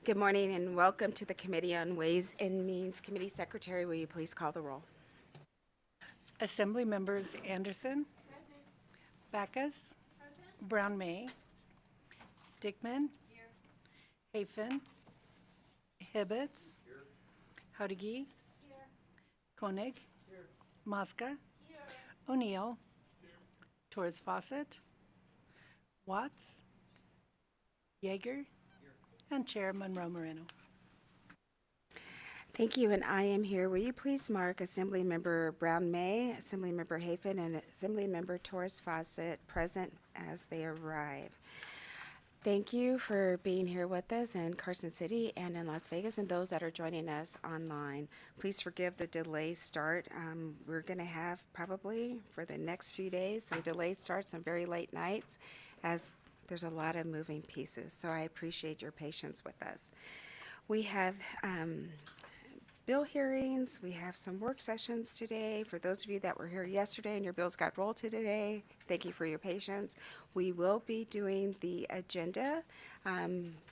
Good morning and welcome to the Committee on Ways and Means. Committee Secretary, will you please call the roll? Assembly members Anderson, Backus, Brown May, Dickman, Hafen, Hibbets, Haudegi, Koenig, Mosca, O'Neill, Torres Fawcett, Watts, Yeager, and Chair Monroe Moreno. Thank you, and I am here. Will you please mark Assembly Member Brown May, Assembly Member Hafen, and Assembly Member Torres Fawcett present as they arrive. Thank you for being here with us in Carson City and in Las Vegas, and those that are joining us online. Please forgive the delayed start. We're going to have probably for the next few days some delayed starts, some very late nights, as there's a lot of moving pieces. So I appreciate your patience with us. We have bill hearings. We have some work sessions today. For those of you that were here yesterday and your bills got rolled to today, thank you for your patience. We will be doing the agenda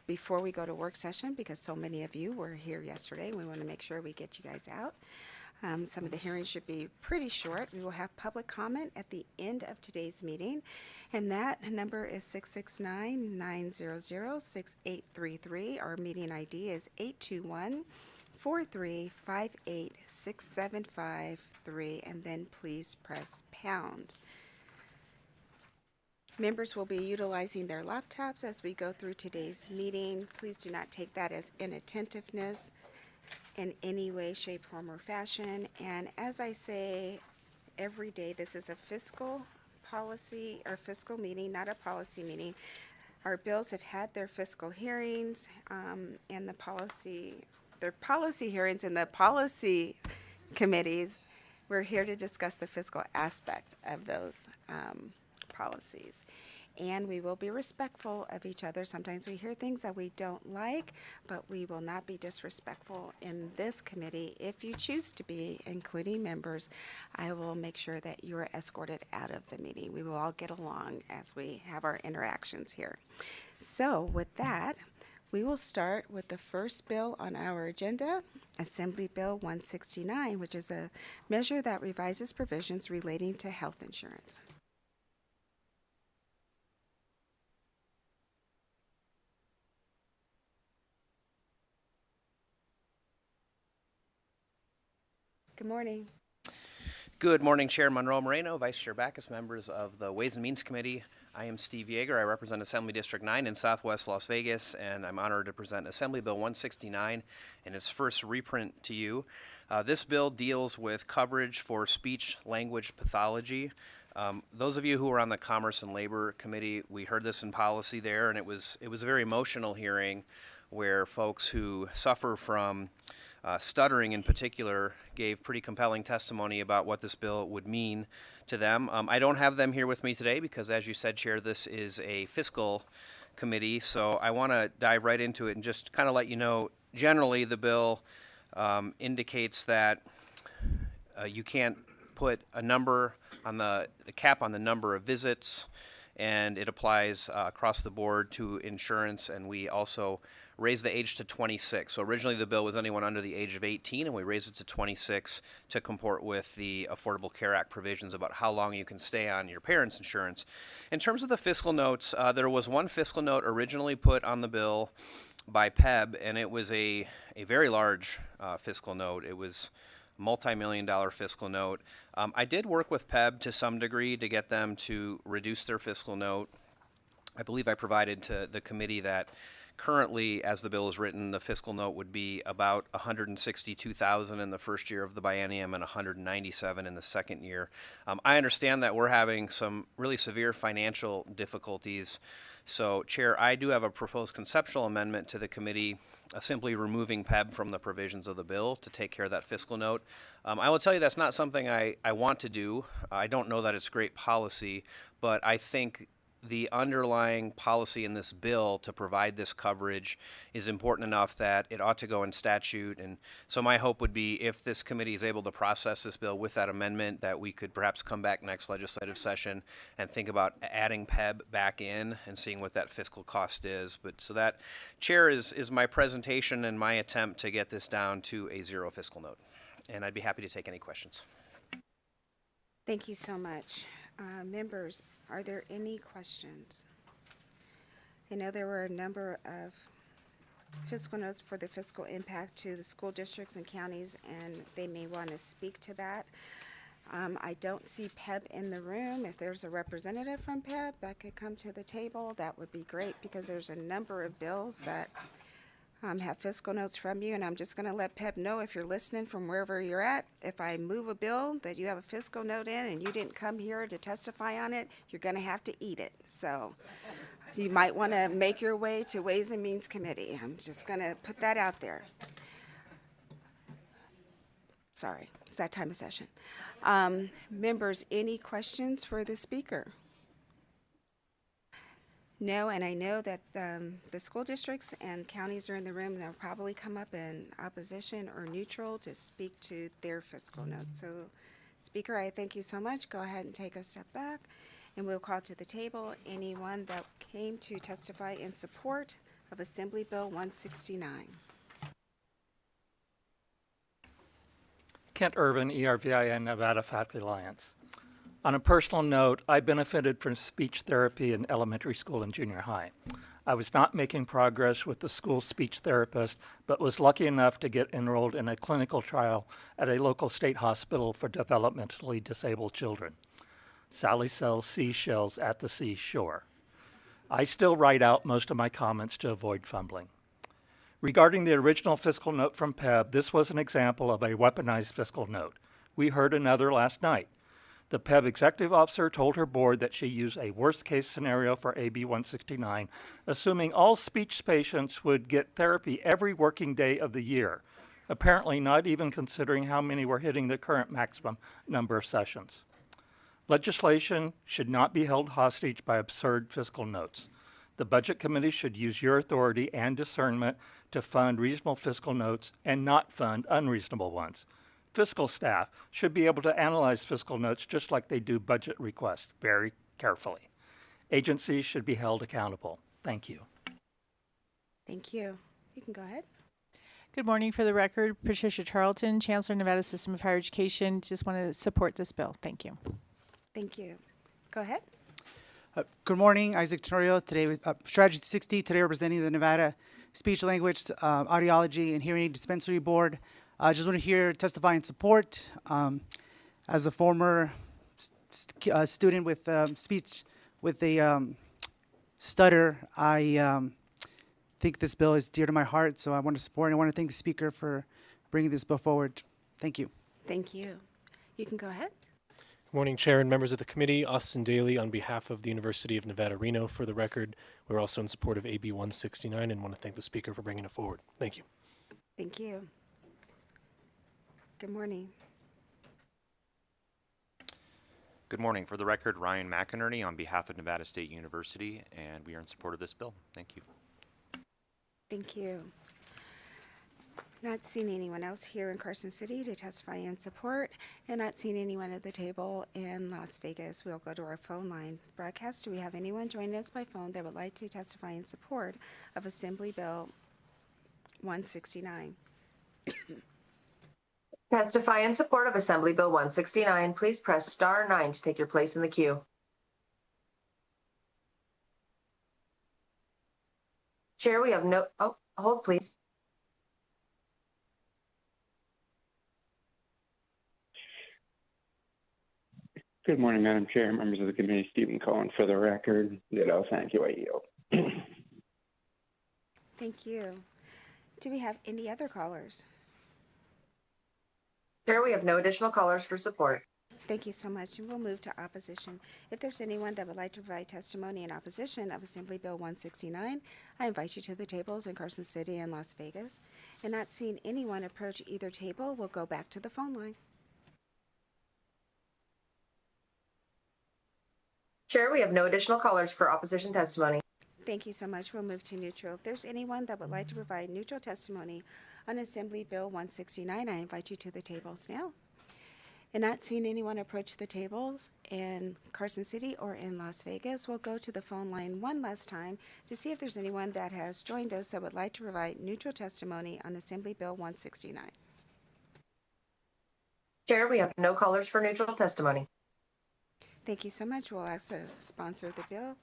before we go to work session because so many of you were here yesterday. We want to make sure we get you guys out. Some of the hearings should be pretty short. We will have public comment at the end of today's meeting, and that number is 669-900-6833. Our meeting ID is 821-4358-6753, and then please press pound. Members will be utilizing their laptops as we go through today's meeting. Please do not take that as inattentiveness in any way, shape, form, or fashion. And as I say every day, this is a fiscal policy or fiscal meeting, not a policy meeting. Our bills have had their fiscal hearings and their policy hearings in the policy committees. We're here to discuss the fiscal aspect of those policies. And we will be respectful of each other. Sometimes we hear things that we don't like, but we will not be disrespectful in this committee. If you choose to be, including members, I will make sure that you are escorted out of the meeting. We will all get along as we have our interactions here. So with that, we will start with the first bill on our agenda, Assembly Bill 169, which is a measure that revises provisions relating to health insurance. Good morning. Good morning, Chair Monroe Moreno, Vice Chair Backus, members of the Ways and Means Committee. I am Steve Yeager. I represent Assembly District 9 in Southwest Las Vegas, and I'm honored to present Assembly Bill 169 in its first reprint to you. This bill deals with coverage for speech-language pathology. Those of you who were on the Commerce and Labor Committee, we heard this in policy there, and it was a very emotional hearing where folks who suffer from stuttering in particular gave pretty compelling testimony about what this bill would mean to them. I don't have them here with me today because, as you said, Chair, this is a fiscal committee, so I want to dive right into it and just kind of let you know, generally the bill indicates that you can't put a number on the cap on the number of visits, and it applies across the board to insurance, and we also raised the age to 26. So originally the bill was anyone under the age of 18, and we raised it to 26 to comport with the Affordable Care Act provisions about how long you can stay on your parents' insurance. In terms of the fiscal notes, there was one fiscal note originally put on the bill by PEB, and it was a very large fiscal note. It was a multi-million-dollar fiscal note. I did work with PEB to some degree to get them to reduce their fiscal note. I believe I provided to the committee that currently, as the bill is written, the fiscal note would be about $162,000 in the first year of the biennium and $197,000 in the second year. I understand that we're having some really severe financial difficulties. So, Chair, I do have a proposed conceptual amendment to the committee, simply removing PEB from the provisions of the bill to take care of that fiscal note. I will tell you that's not something I want to do. I don't know that it's great policy, but I think the underlying policy in this bill to provide this coverage is important enough that it ought to go in statute. And so my hope would be if this committee is able to process this bill with that amendment, that we could perhaps come back next legislative session and think about adding PEB back in and seeing what that fiscal cost is. But so that, Chair, is my presentation and my attempt to get this down to a zero fiscal note. And I'd be happy to take any questions. Thank you so much. Members, are there any questions? I know there were a number of fiscal notes for the fiscal impact to the school districts and counties, and they may want to speak to that. I don't see PEB in the room. If there's a representative from PEB that could come to the table, that would be great, because there's a number of bills that have fiscal notes from you, and I'm just going to let PEB know, if you're listening from wherever you're at, if I move a bill that you have a fiscal note in and you didn't come here to testify on it, you're going to have to eat it. So you might want to make your way to Ways and Means Committee. I'm just going to put that out there. Sorry, it's that time of session. Members, any questions for the speaker? No, and I know that the school districts and counties are in the room. They'll probably come up in opposition or neutral to speak to their fiscal notes. So, Speaker, I thank you so much. Go ahead and take a step back, and we'll call to the table anyone that came to testify in support of Assembly Bill 169. Kent Irvin, ERVIN, Nevada Faculty Alliance. On a personal note, I benefited from speech therapy in elementary school and junior high. I was not making progress with the school speech therapist, but was lucky enough to get enrolled in a clinical trial at a local state hospital for developmentally disabled children. Sally sells seashells at the seashore. I still write out most of my comments to avoid fumbling. Regarding the original fiscal note from PEB, this was an example of a weaponized fiscal note. We heard another last night. The PEB executive officer told her board that she used a worst-case scenario for AB 169, assuming all speech patients would get therapy every working day of the year, apparently not even considering how many were hitting the current maximum number of sessions. Legislation should not be held hostage by absurd fiscal notes. The Budget Committee should use your authority and discernment to fund reasonable fiscal notes and not fund unreasonable ones. Fiscal staff should be able to analyze fiscal notes just like they do budget requests very carefully. Agencies should be held accountable. Thank you. Thank you. You can go ahead. Good morning. For the record, Patricia Charlton, Chancellor, Nevada System of Higher Education. Just want to support this bill. Thank you. Thank you. Go ahead. Good morning, Isaac Tenorio. Today with Strategy 60. Today representing the Nevada Speech Language, Audiology, and Hearing Aid Dispensary Board. I just want to hear testify in support. As a former student with speech with a stutter, I think this bill is dear to my heart, so I want to support, and I want to thank the speaker for bringing this bill forward. Thank you. Thank you. You can go ahead. Good morning, Chair and members of the committee. Austin Daly on behalf of the University of Nevada, Reno. For the record, we're also in support of AB 169 and want to thank the speaker for bringing it forward. Thank you. Thank you. Good morning. Good morning. For the record, Ryan McInerney on behalf of Nevada State University, and we are in support of this bill. Thank you. Thank you. Not seeing anyone else here in Carson City to testify in support, and not seeing anyone at the table in Las Vegas. We'll go to our phone line broadcast. Do we have anyone joining us by phone that would like to testify in support of Assembly Bill 169? Testify in support of Assembly Bill 169. Please press star 9 to take your place in the queue. Chair, we have no, hold please. Good morning, Madam Chair, members of the committee. Stephen Cohen for the record. Ditto. Thank you. I yield. Thank you. Do we have any other callers? Chair, we have no additional callers for support. Thank you so much, and we'll move to opposition. If there's anyone that would like to provide testimony in opposition of Assembly Bill 169, I invite you to the tables in Carson City and Las Vegas. And not seeing anyone approach either table, we'll go back to the phone line. Chair, we have no additional callers for opposition testimony. Thank you so much. We'll move to neutral. If there's anyone that would like to provide neutral testimony on Assembly Bill 169, I invite you to the tables now. And not seeing anyone approach the tables in Carson City or in Las Vegas, we'll go to the phone line one last time to see if there's anyone that has joined us that would like to provide neutral testimony on Assembly Bill 169. Chair, we have no callers for neutral testimony. Thank you so much. We'll ask the sponsor of the bill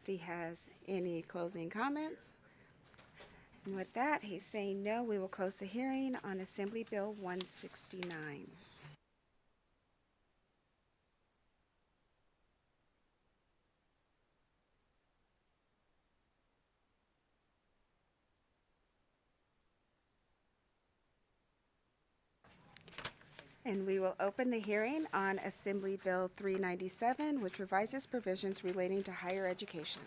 if he has any closing comments. And with that, he's saying no. We will close the hearing on Assembly Bill 169. And we will open the hearing on Assembly Bill 397, which revises provisions relating to higher education.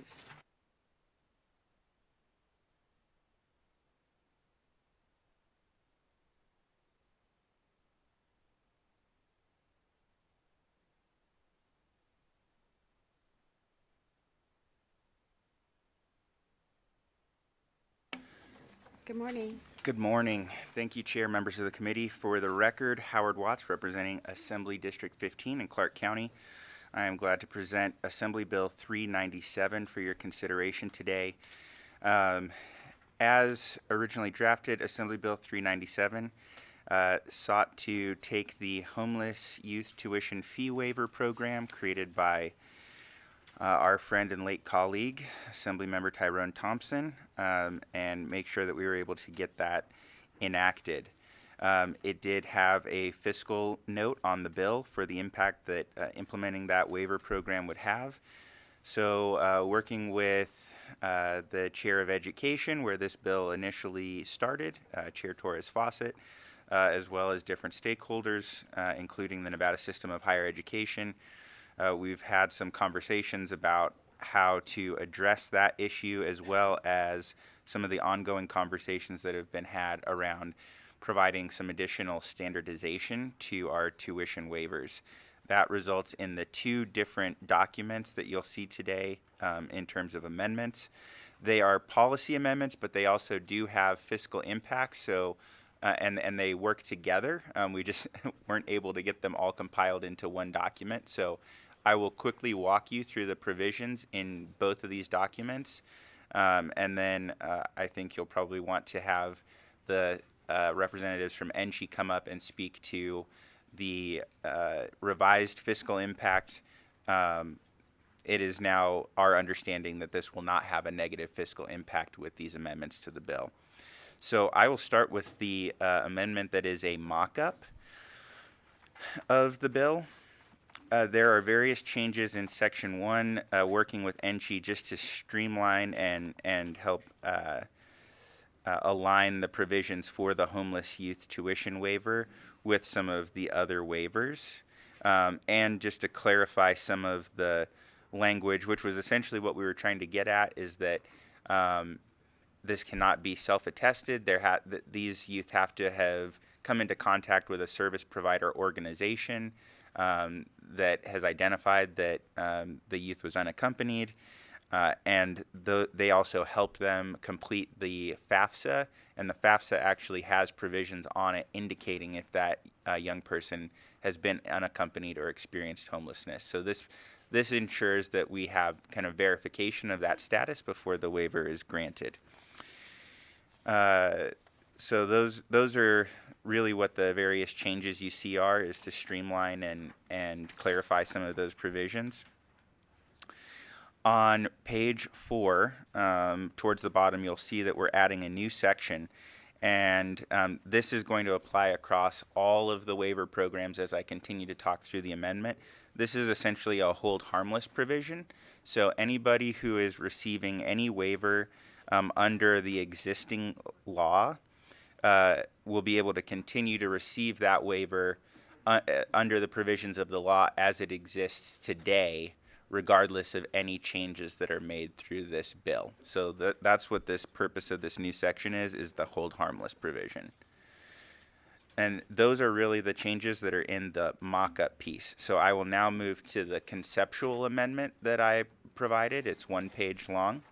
Good morning. Good morning. Thank you, Chair, members of the committee. For the record, Howard Watts, representing Assembly District 15 in Clark County. I am glad to present Assembly Bill 397 for your consideration today. As originally drafted, Assembly Bill 397 sought to take the homeless youth tuition fee waiver program created by our friend and late colleague, Assemblymember Tyrone Thompson, and make sure that we were able to get that enacted. It did have a fiscal note on the bill for the impact that implementing that waiver program would have. So working with the Chair of Education, where this bill initially started, Chair Torres Fawcett, as well as different stakeholders, including the Nevada System of Higher Education, we've had some conversations about how to address that issue, as well as some of the ongoing conversations that have been had around providing some additional standardization to our tuition waivers. That results in the two different documents that you'll see today in terms of amendments. They are policy amendments, but they also do have fiscal impacts, so and they work together. We just weren't able to get them all compiled into one document. So I will quickly walk you through the provisions in both of these documents. And then I think you'll probably want to have the representatives from NCHE come up and speak to the revised fiscal impact. It is now our understanding that this will not have a negative fiscal impact with these amendments to the bill. So I will start with the amendment that is a mock-up of the bill. There are various changes in Section 1, working with NCHE just to streamline and help align the provisions for the homeless youth tuition waiver with some of the other waivers, and just to clarify some of the language, which was essentially what we were trying to get at, is that this cannot be self-attested. These youth have to have come into contact with a service provider organization that has identified that the youth was unaccompanied, and they also helped them complete the FAFSA, and the FAFSA actually has provisions on it indicating if that young person has been unaccompanied or experienced homelessness. So this ensures that we have kind of verification of that status before the waiver is granted. So those are really what the various changes you see are, is to streamline and clarify some of those provisions. On page 4, towards the bottom, you'll see that we're adding a new section, and this is going to apply across all of the waiver programs as I continue to talk through the amendment. This is essentially a hold harmless provision, so anybody who is receiving any waiver under the existing law will be able to continue to receive that waiver under the provisions of the law as it exists today, regardless of any changes that are made through this bill. So that's what this purpose of this new section is the hold harmless provision. And those are really the changes that are in the mock-up piece. So I will now move to the conceptual amendment that I provided. It's 1 page long.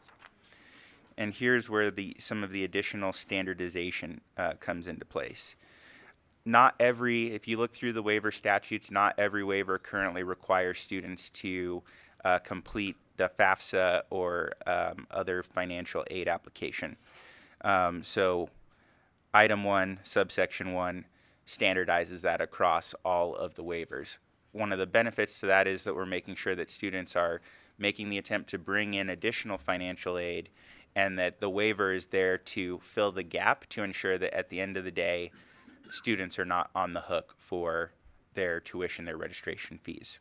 And here's where some of the additional standardization comes into place. If you look through the waiver statutes, not every waiver currently requires students to complete the FAFSA or other financial aid application. So item 1, subsection 1, standardizes that across all of the waivers. One of the benefits to that is that we're making sure that students are making the attempt to bring in additional financial aid, and that the waiver is there to fill the gap to ensure that at the end of the day, students are not on the hook for their tuition, their registration fees.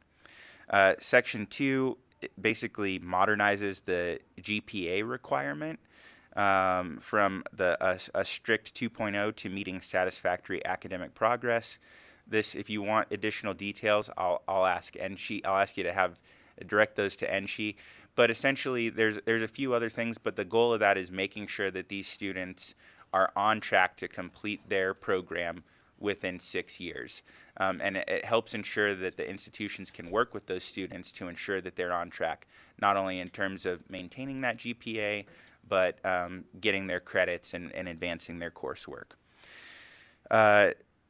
Section 2 basically modernizes the GPA requirement from a strict 2.0 to meeting satisfactory academic progress. This, if you want additional details, I'll ask NSHE. I'll ask you to direct those to NSHE. But essentially, there's a few other things, but the goal of that is making sure that these students are on track to complete their program within 6 years. And it helps ensure that the institutions can work with those students to ensure that they're on track, not only in terms of maintaining that GPA, but getting their credits and advancing their coursework.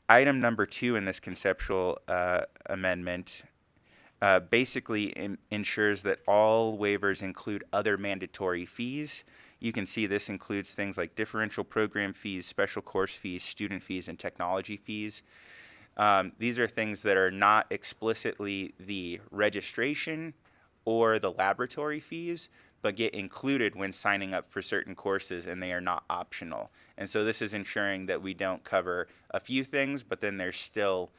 Item number 2 in this conceptual amendment basically ensures that all waivers include other mandatory fees. You can see this includes things like differential program fees, special course fees, student fees, and technology fees. These are things that are not explicitly the registration or the laboratory fees, but get included when signing up for certain courses, and they are not optional. And so this is ensuring that we don't cover a few things, but then there's still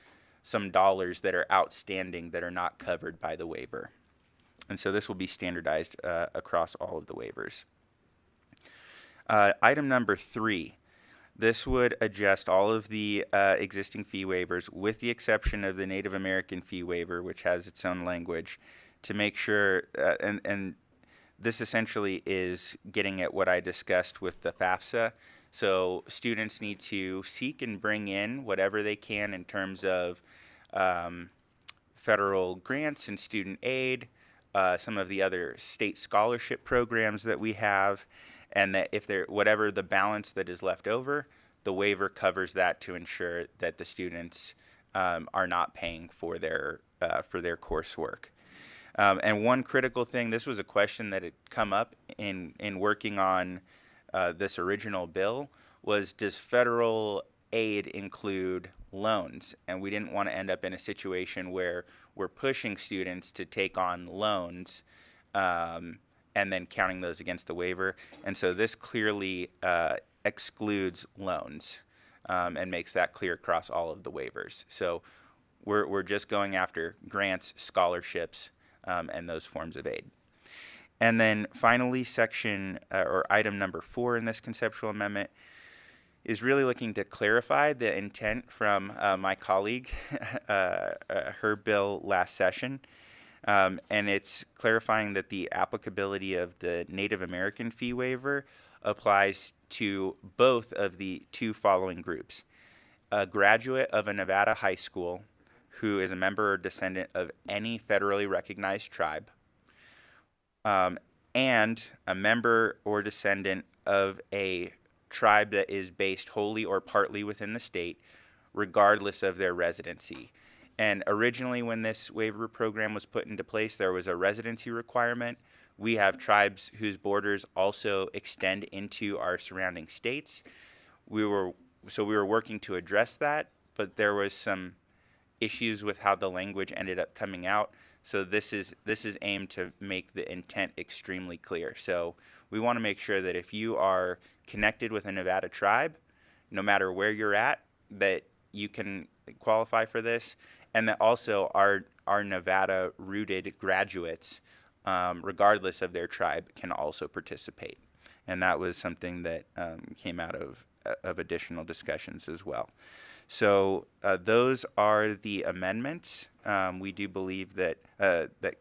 some dollars that are outstanding that are not covered by the waiver. And so this will be standardized across all of the waivers. Item number 3, this would adjust all of the existing fee waivers with the exception of the Native American fee waiver, which has its own language, to make sure, and this essentially is getting at what I discussed with the FAFSA. So students need to seek and bring in whatever they can in terms of federal grants and student aid, some of the other state scholarship programs that we have, and that if whatever the balance that is left over, the waiver covers that to ensure that the students are not paying for their coursework. And one critical thing, this was a question that had come up in working on this original bill, was does federal aid include loans? And we didn't want to end up in a situation where we're pushing students to take on loans and then counting those against the waiver. And so this clearly excludes loans and makes that clear across all of the waivers. So we're just going after grants, scholarships, and those forms of aid. And then finally, item number 4 in this conceptual amendment is really looking to clarify the intent from my colleague, her bill last session. And it's clarifying that the applicability of the Native American fee waiver applies to both of the 2 following groups: a graduate of a Nevada high school who is a member or descendant of any federally recognized tribe, and a member or descendant of a tribe that is based wholly or partly within the state, regardless of their residency. And originally, when this waiver program was put into place, there was a residency requirement. We have tribes whose borders also extend into our surrounding states. We were working to address that, but there was some issues with how the language ended up coming out. So this is aimed to make the intent extremely clear. So we want to make sure that if you are connected with a Nevada tribe, no matter where you're at, that you can qualify for this, and that also our Nevada-rooted graduates, regardless of their tribe, can also participate. And that was something that came out of additional discussions as well. So those are the amendments. We do believe that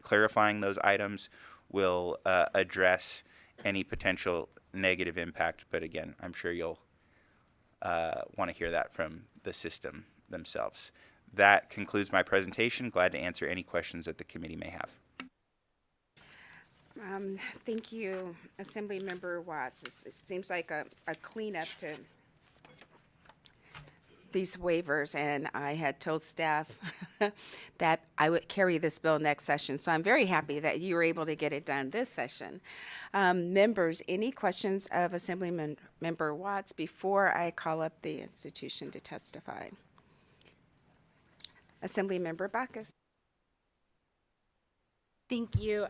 clarifying those items will address any potential negative impact. But again, I'm sure you'll want to hear that from the system themselves. That concludes my presentation. Glad to answer any questions that the committee may have. Thank you, Assemblymember Watts. It seems like a cleanup to these waivers, and I had told staff that I would carry this bill next session. So I'm very happy that you were able to get it done this session. Members, any questions of Assemblymember Watts before I call up the institution to testify? Assemblymember Backus. Thank you,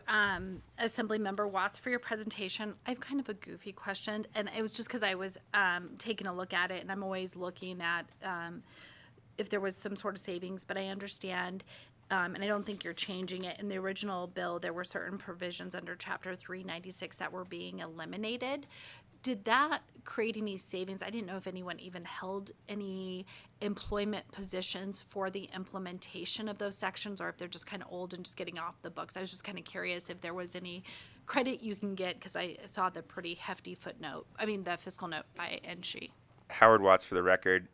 Assemblymember Watts, for your presentation. I have kind of a goofy question, and it was just because I was taking a look at it, and I'm always looking at if there was some sort of savings, but I understand, and I don't think you're changing it. In the original bill, there were certain provisions under Chapter 396 that were being eliminated. Did that create any savings? I didn't know if anyone even held any employment positions for the implementation of those sections, or if they're just kind of old and just getting off the books. I was just kind of curious if there was any credit you can get, because I saw the pretty hefty the fiscal note by NSHE. Howard Watts for the record.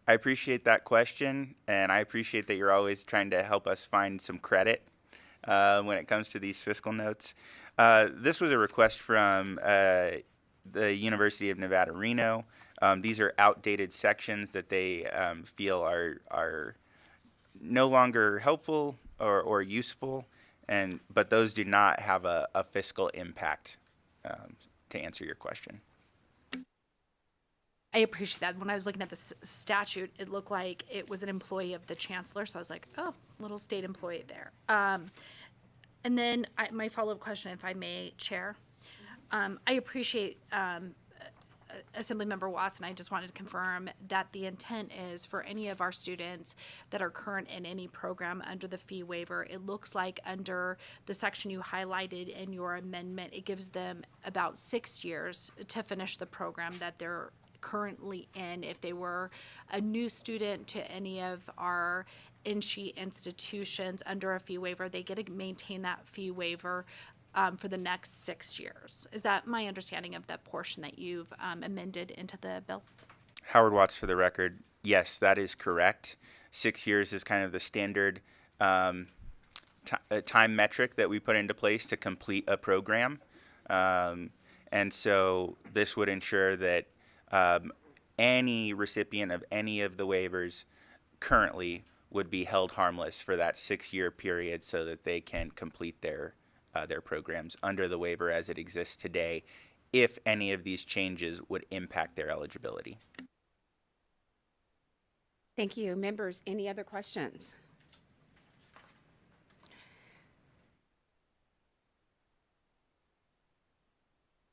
I appreciate that question, and I appreciate that you're always trying to help us find some credit when it comes to these fiscal notes. This was a request from the University of Nevada, Reno. These are outdated sections that they feel are no longer helpful or useful, but those do not have a fiscal impact, to answer your question. I appreciate that. When I was looking at the statute, it looked like it was an employee of the chancellor, so I was like, oh, little state employee there. And then my follow-up question, if I may, Chair. I appreciate Assemblymember Watts, and I just wanted to confirm that the intent is for any of our students that are current in any program under the fee waiver. It looks like under the section you highlighted in your amendment, it gives them about 6 years to finish the program that they're currently in. If they were a new student to any of our NSHE institutions under a fee waiver, they get to maintain that fee waiver for the next 6 years. Is that my understanding of that portion that you've amended into the bill? Howard Watts for the record. Yes, that is correct. 6 years is kind of the standard time metric that we put into place to complete a program. And so this would ensure that any recipient of any of the waivers currently would be held harmless for that 6-year period so that they can complete their programs under the waiver as it exists today, if any of these changes would impact their eligibility. Thank you. Members, any other questions?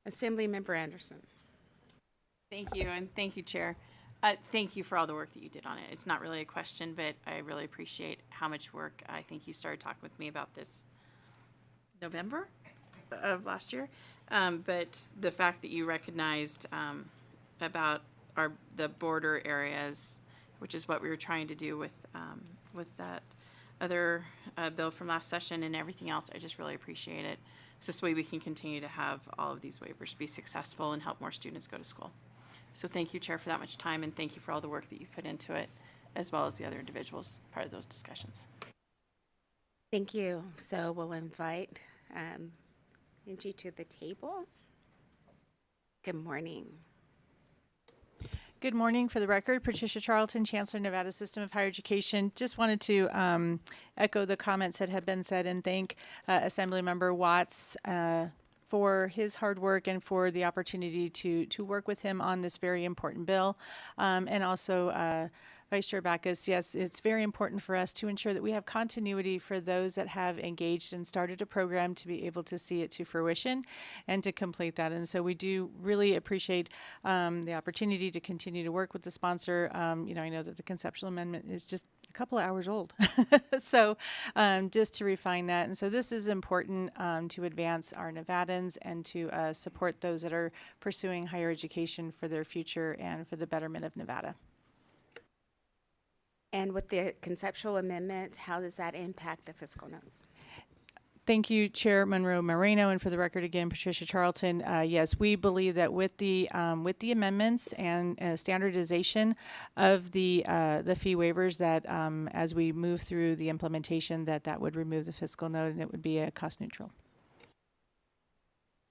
Assemblymember Anderson. Thank you, and thank you, Chair. Thank you for all the work that you did on it. It's not really a question, but I really appreciate how much work. I think you started talking with me about this November of last year, but the fact that you recognized about the border areas, which is what we were trying to do with that other bill from last session and everything else, I just really appreciate it. So this way we can continue to have all of these waivers be successful and help more students go to school. So thank you, Chair, for that much time, and thank you for all the work that you've put into it, as well as the other individuals part of those discussions. Thank you. So we'll invite Angie to the table. Good morning. Good morning. For the record, Patricia Charlton, Chancellor, Nevada System of Higher Education. Just wanted to echo the comments that have been said and thank Assemblymember Watts for his hard work and for the opportunity to work with him on this very important bill. And also Vice Chair Backus, yes, it's very important for us to ensure that we have continuity for those that have engaged and started a program to be able to see it to fruition and to complete that. And so we do really appreciate the opportunity to continue to work with the sponsor. I know that the conceptual amendment is just a couple of hours old. So just to refine that. And so this is important to advance our Nevadans and to support those that are pursuing higher education for their future and for the betterment of Nevada. And with the conceptual amendment, how does that impact the fiscal notes? Thank you, Chair Monroe Moreno, and for the record again, Patricia Charlton. Yes, we believe that with the amendments and standardization of the fee waivers, that as we move through the implementation, that would remove the fiscal note and it would be cost neutral.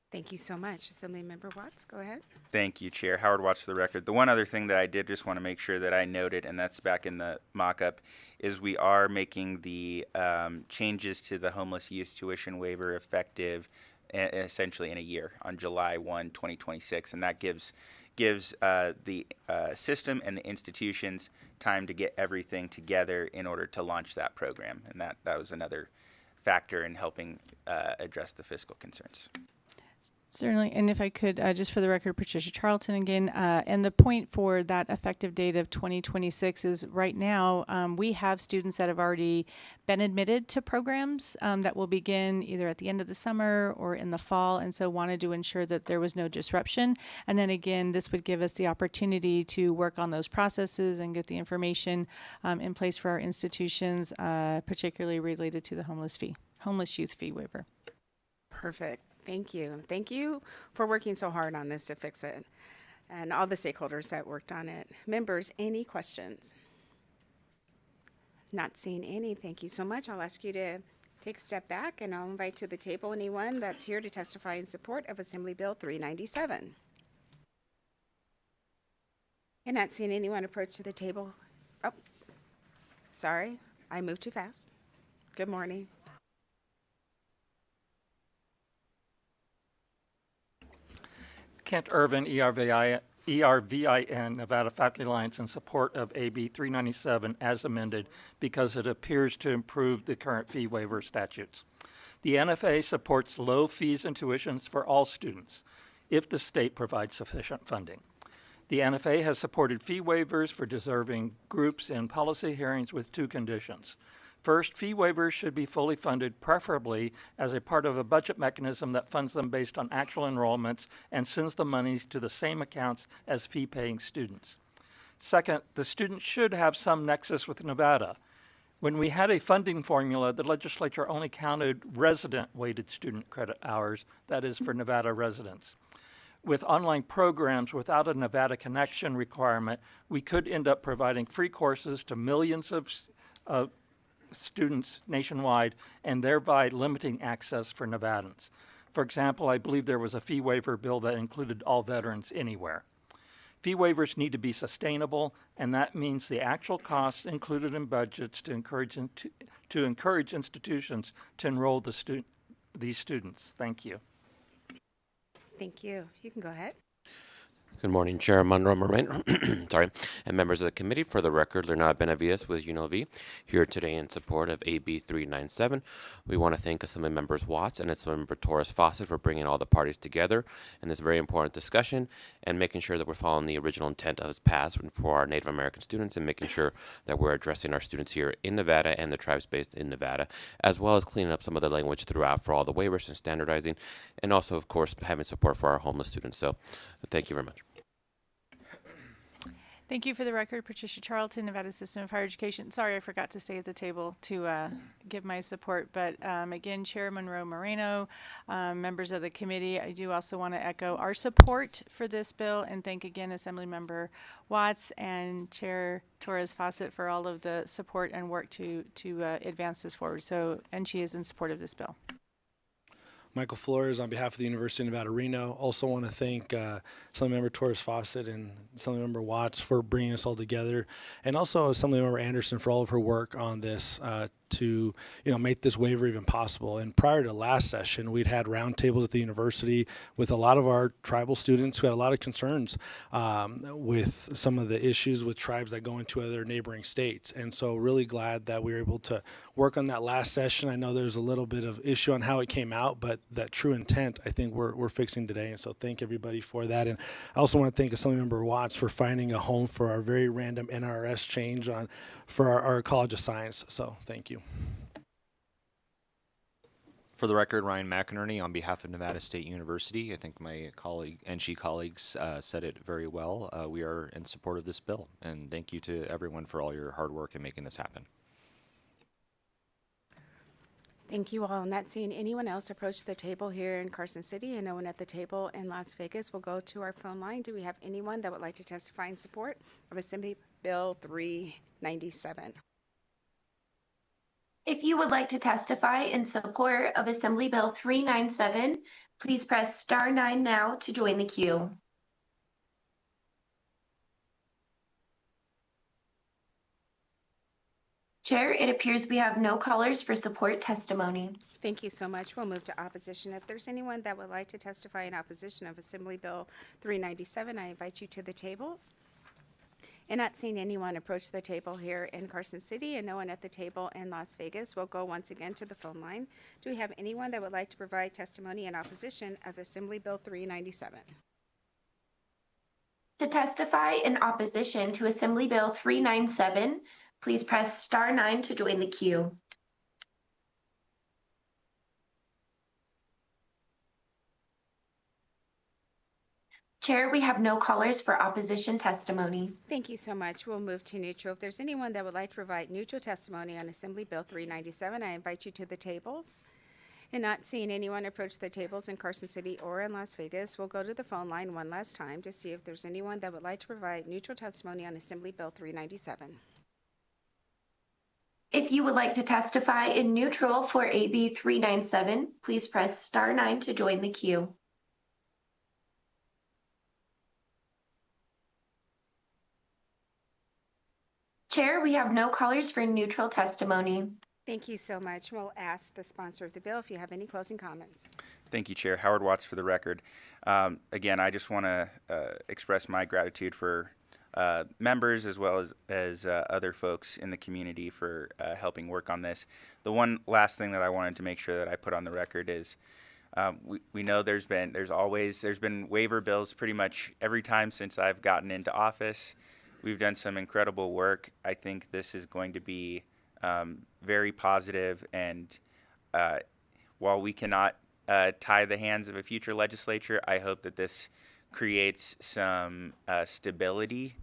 Thank you so much. Assemblymember Watts, go ahead. Thank you, Chair. Howard Watts for the record. The one other thing that I did just want to make sure that I noted, and that's back in the mock-up, is we are making the changes to the homeless youth tuition waiver effective essentially in a year, on July 1, 2026, and that gives the system and the institutions time to get everything together in order to launch that program, and that was another factor in helping address the fiscal concerns. Certainly, and if I could, just for the record, Patricia Charlton again, and the point for that effective date of 2026 is right now we have students that have already been admitted to programs that will begin either at the end of the summer or in the fall, and so wanted to ensure that there was no disruption. And then again, this would give us the opportunity to work on those processes and get the information in place for our institutions, particularly related to the homeless youth fee waiver. Perfect. Thank you. Thank you for working so hard on this to fix it, and all the stakeholders that worked on it. Members, any questions? Not seeing any. Thank you so much. I'll ask you to take a step back, and I'll invite to the table anyone that's here to testify in support of Assembly Bill 397. And not seeing anyone approach to the table. Oh, sorry. I moved too fast. Good morning. Kent Irvin, ERVIN, Nevada Faculty Alliance, in support of AB 397 as amended because it appears to improve the current fee waiver statutes. The NFA supports low fees and tuitions for all students if the state provides sufficient funding. The NFA has supported fee waivers for deserving groups in policy hearings with two conditions. First, fee waivers should be fully funded, preferably as a part of a budget mechanism that funds them based on actual enrollments and sends the monies to the same accounts as fee-paying students. Second, the student should have some nexus with Nevada. When we had a funding formula, the legislature only counted resident-weighted student credit hours, that is for Nevada residents. With online programs without a Nevada connection requirement, we could end up providing free courses to millions of students nationwide and thereby limiting access for Nevadans. For example, I believe there was a fee waiver bill that included all veterans anywhere. Fee waivers need to be sustainable, and that means the actual costs included in budgets to encourage institutions to enroll these students. Thank you. Thank you. You can go ahead. Good morning, Chair Monroe Moreno, sorry, and members of the committee. For the record, Leonardo Benavides with UNLV, here today in support of AB 397. We want to thank Assembly Members Watts and Assemblymember Torres Fawcett for bringing all the parties together in this very important discussion and making sure that we're following the original intent of its past for our Native American students and making sure that we're addressing our students here in Nevada and the tribes based in Nevada, as well as cleaning up some of the language throughout for all the waivers and standardizing, and also, of course, having support for our homeless students. So thank you very much. Thank you. For the record, Patricia Charlton, Nevada System of Higher Education. Sorry, I forgot to stay at the table to give my support. But again, Chair Monroe Moreno, members of the committee, I do also want to echo our support for this bill and thank again Assemblymember Watts and Chair Torres Fawcett for all of the support and work to advance this forward. So, and she is in support of this bill. Michael Flores on behalf of the University of Nevada, Reno. Also want to thank Assemblymember Torres Fawcett and Assemblymember Watts for bringing us all together, and also Assemblymember Anderson for all of her work on this to make this waiver even possible. And prior to last session, we'd had roundtables at the university with a lot of our tribal students who had a lot of concerns with some of the issues with tribes that go into other neighboring states. And so really glad that we were able to work on that last session. I know there's a little bit of issue on how it came out, but that true intent I think we're fixing today. And so thank everybody for that. And I also want to thank Assemblymember Watts for finding a home for our very random NRS change for our College of Science. So thank you. For the record, Ryan McInerney on behalf of Nevada State University. I think my colleague and colleagues said it very well. We are in support of this bill, and thank you to everyone for all your hard work in making this happen. Thank you all. Not seeing anyone else approach the table here in Carson City and no one at the table in Las Vegas, we'll go to our phone line. Do we have anyone that would like to testify in support of Assembly Bill 397? If you would like to testify in support of Assembly Bill 397, please press star 9 now to join the queue. Chair, it appears we have no callers for support testimony. Thank you so much. We'll move to opposition. If there's anyone that would like to testify in opposition of Assembly Bill 397, I invite you to the tables. And not seeing anyone approach the table here in Carson City and no one at the table in Las Vegas, we'll go once again to the phone line. Do we have anyone that would like to provide testimony in opposition of Assembly Bill 397? To testify in opposition to Assembly Bill 397, please press star 9 to join the queue. Chair, we have no callers for opposition testimony. Thank you so much. We'll move to neutral. If there's anyone that would like to provide neutral testimony on Assembly Bill 397, I invite you to the tables. And not seeing anyone approach the tables in Carson City or in Las Vegas, we'll go to the phone line one last time to see if there's anyone that would like to provide neutral testimony on Assembly Bill 397. If you would like to testify in neutral for AB 397, please press star 9 to join the queue. Chair, we have no callers for neutral testimony. Thank you so much. We'll ask the sponsor of the bill if you have any closing comments. Thank you, Chair. Howard Watts for the record. Again, I just want to express my gratitude for members as well as other folks in the community for helping work on this. The one last thing that I wanted to make sure that I put on the record is we know there's been waiver bills pretty much every time since I've gotten into office. We've done some incredible work. I think this is going to be very positive, and while we cannot tie the hands of a future legislature, I hope that this creates some stability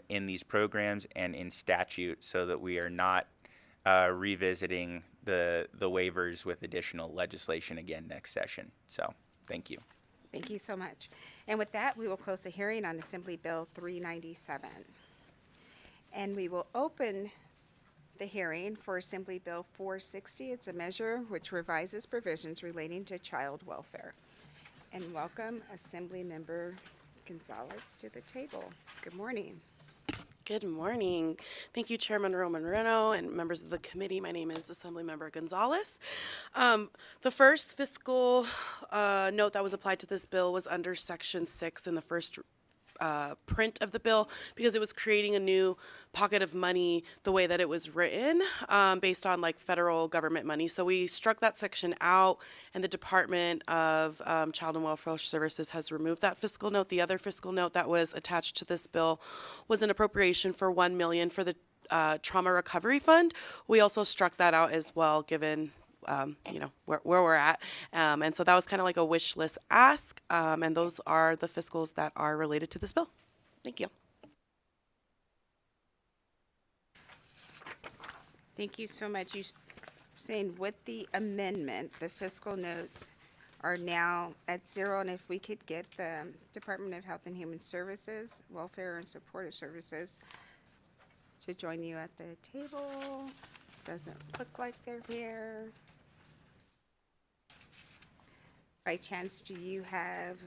in these programs and in statute so that we are not revisiting the waivers with additional legislation again next session. So, thank you. Thank you so much. And with that, we will close the hearing on Assembly Bill 397. And we will open the hearing for Assembly Bill 460. It's a measure which revises provisions relating to child welfare. And welcome Assembly Member Gonzalez to the table. Good morning. Good morning. Thank you, Chairman Moreno and members of the committee. My name is Assemblymember Gonzalez. The first fiscal note that was applied to this bill was under Section 6 in the first print of the bill because it was creating a new pocket of money the way that it was written based on like federal government money. So we struck that section out, and the Department of Child and Welfare Services has removed that fiscal note. The other fiscal note that was attached to this bill was an appropriation for $1 million for the Trauma Recovery Fund. We also struck that out as well, given where we're at. And so that was kind of like a wish list ask. And those are the fiscals that are related to this bill. Thank you. Thank you so much. You saying with the amendment, the fiscal notes are now at zero. And if we could get the Department of Health and Human Services, Welfare and Supportive Services to join you at the table. Doesn't look like they're here. By chance, do you have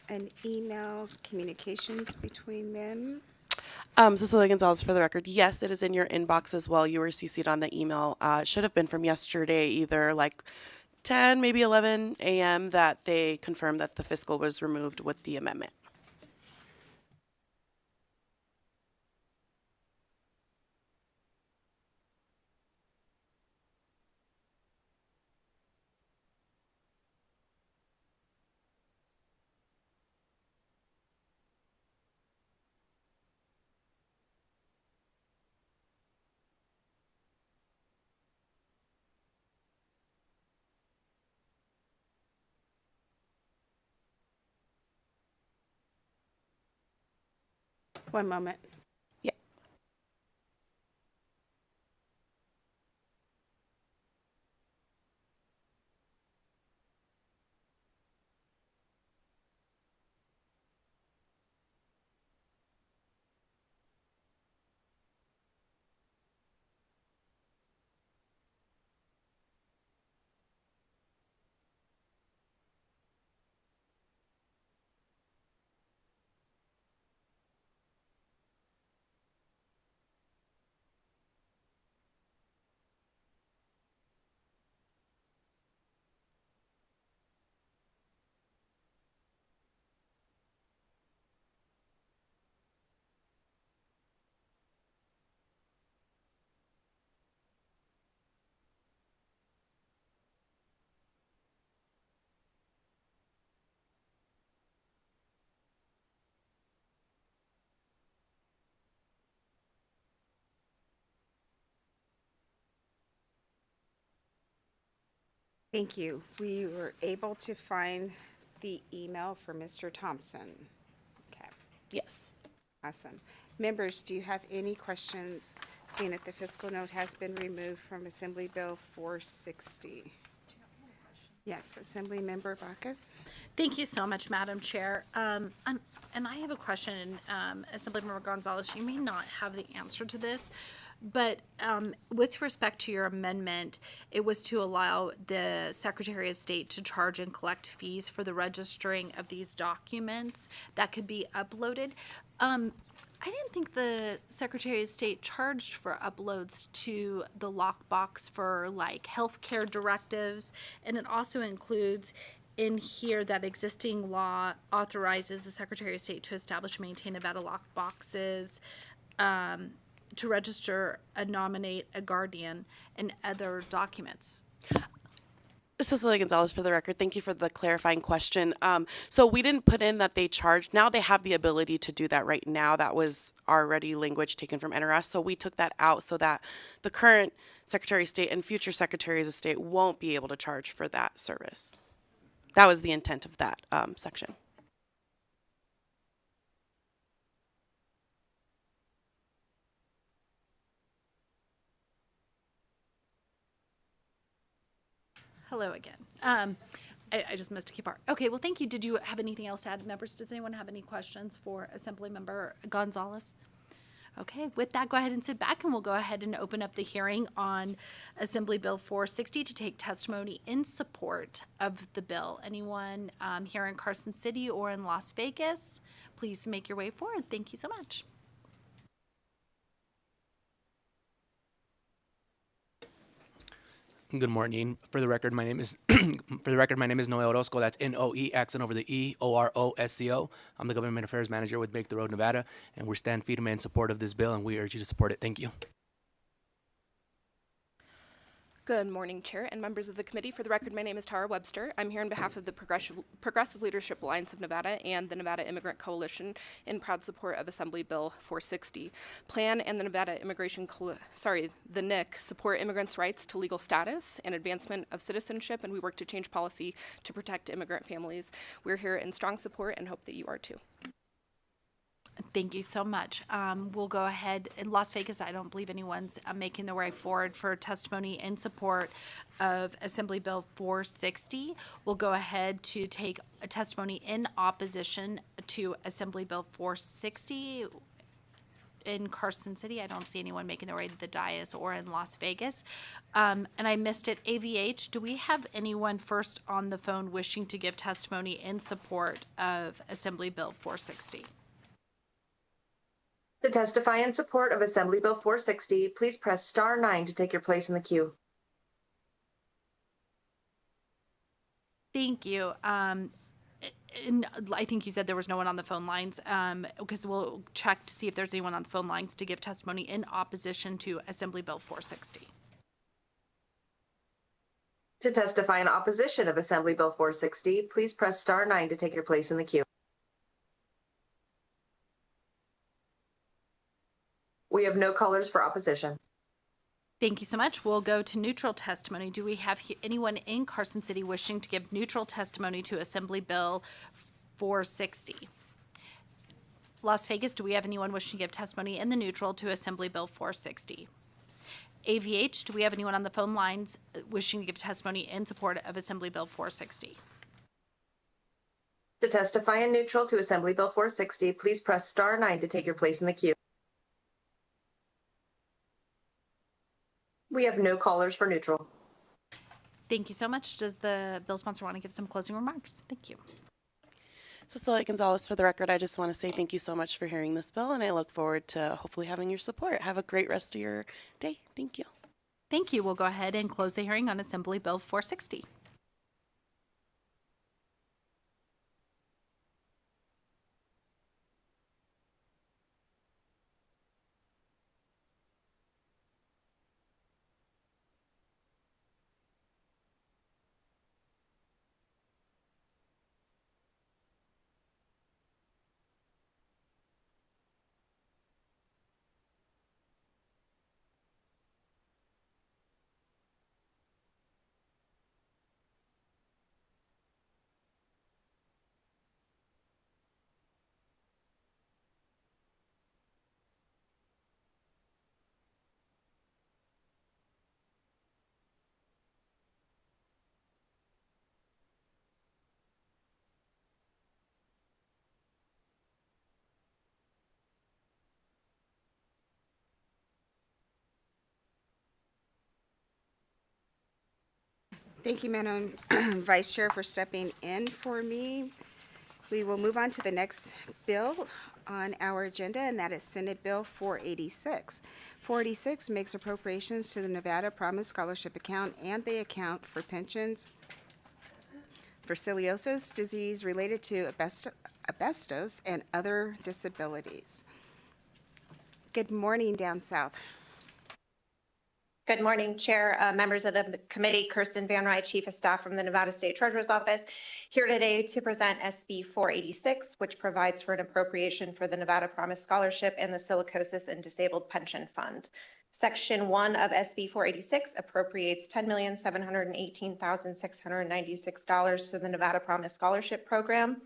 an email communications between them? Cecilia Gonzalez for the record. Yes, it is in your inbox as well. You were CC'd on the email. It should have been from yesterday, either like 10, maybe 11 a.m. that they confirmed that the fiscal was removed with the amendment. One moment. Yeah. Thank you. We were able to find the email for Mr. Thompson. Okay, Yes. awesome. Members, do you have any questions, seeing that the fiscal note has been removed from Assembly Bill 460? Yes, Assembly Member Bacchus? Thank you so much, Madam Chair. And I have a question, Assemblymember Gonzalez, you may not have the answer to this, but with respect to your amendment, it was to allow the Secretary of State to charge and collect fees for the registering of these documents that could be uploaded. I didn't think the Secretary of State charged for uploads to the lockbox for like healthcare directives, and it also includes in here that existing law authorizes the Secretary of State to establish and maintain Nevada lockboxes, to register and nominate a guardian and other documents. Cecilia Gonzalez for the record. Thank you for the clarifying question. So we didn't put in that they charged. Now they have the ability to do that right now. That was already language taken from NRS. So we took that out so that the current Secretary of State and future Secretaries of State won't be able to charge for that service. That was the intent of that section. Hello again. I just missed a key part. Okay, well, thank you. Did you have anything else to add, members? Does anyone have any questions for Assemblymember Gonzalez? Okay, with that, go ahead and sit back, and we'll go ahead and open up the hearing on Assembly Bill 460 to take testimony in support of the bill. Anyone here in Carson City or in Las Vegas, please make your way forward. Thank you so much. Good morning. For the record, my name is Noe Orozco. That's Noe, accent over the E, Orosco. I'm the Government Affairs Manager with Make the Road Nevada, and we stand firme in support of this bill, and we urge you to support it. Thank you. Good morning, Chair and members of the committee. For the record, my name is Tara Webster. I'm here on behalf of the Progressive Leadership Alliance of Nevada and the Nevada Immigrant Coalition in proud support of Assembly Bill 460. PLAN and the Nevada the NIC support immigrants' rights to legal status and advancement of citizenship, and we work to change policy to protect immigrant families. We're here in strong support and hope that you are too. Thank you so much. We'll go ahead. In Las Vegas, I don't believe anyone's making their way forward for testimony in support of Assembly Bill 460. We'll go ahead to take a testimony in opposition to Assembly Bill 460. In Carson City, I don't see anyone making their way to the dais or in Las Vegas. And I missed it. AVH, do we have anyone first on the phone wishing to give testimony in support of Assembly Bill 460? To testify in support of Assembly Bill 460, please press star 9 to take your place in the queue. Thank you. And I think you said there was no one on the phone lines, because we'll check to see if there's anyone on the phone lines to give testimony in opposition to Assembly Bill 460. To testify in opposition of Assembly Bill 460, please press star 9 to take your place in the queue. We have no callers for opposition. Thank you so much. We'll go to neutral testimony. Do we have anyone in Carson City wishing to give neutral testimony to Assembly Bill 460? Las Vegas, do we have anyone wishing to give testimony in the neutral to Assembly Bill 460? AVH, do we have anyone on the phone lines wishing to give testimony in support of Assembly Bill 460? To testify in neutral to Assembly Bill 460, please press star 9 to take your place in the queue. We have no callers for neutral. Thank you so much. Does the bill sponsor want to give some closing remarks? Thank you. Cecilia Gonzalez for the record. I just want to say thank you so much for hearing this bill, and I look forward to hopefully having your support. Have a great rest of your day. Thank you. Thank you. We'll go ahead and close the hearing on Assembly Bill 460. Thank you, Madam Vice Chair, for stepping in for me. We will move on to the next bill on our agenda, and that is Senate Bill 486. 486 makes appropriations to the Nevada Promise Scholarship Account and the account for pensions for scoliosis, disease related to asbestos, and other disabilities. Good morning, down south. Good morning, Chair, members of the committee. Kirsten Van Rye, Chief of Staff from the Nevada State Treasurer's Office, here today to present SB 486, which provides for an appropriation for the Nevada Promise Scholarship and the Silicosis and Disabled Pension Fund. Section 1 of SB 486 appropriates $10,718,696 to the Nevada Promise Scholarship Program.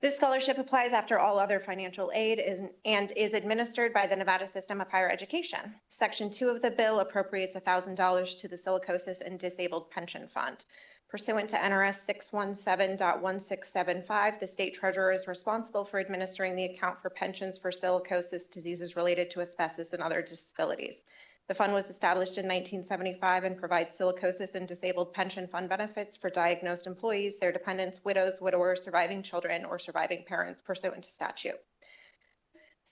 This scholarship applies after all other financial aid and is administered by the Nevada System of Higher Education. Section 2 of the bill appropriates $1,000 to the Silicosis and Disabled Pension Fund. Pursuant to NRS 617.1675, the state treasurer is responsible for administering the account for pensions for silicosis diseases related to asbestos and other disabilities. The fund was established in 1975 and provides silicosis and disabled pension fund benefits for diagnosed employees, their dependents, widows, widowers, surviving children, or surviving parents pursuant to statute.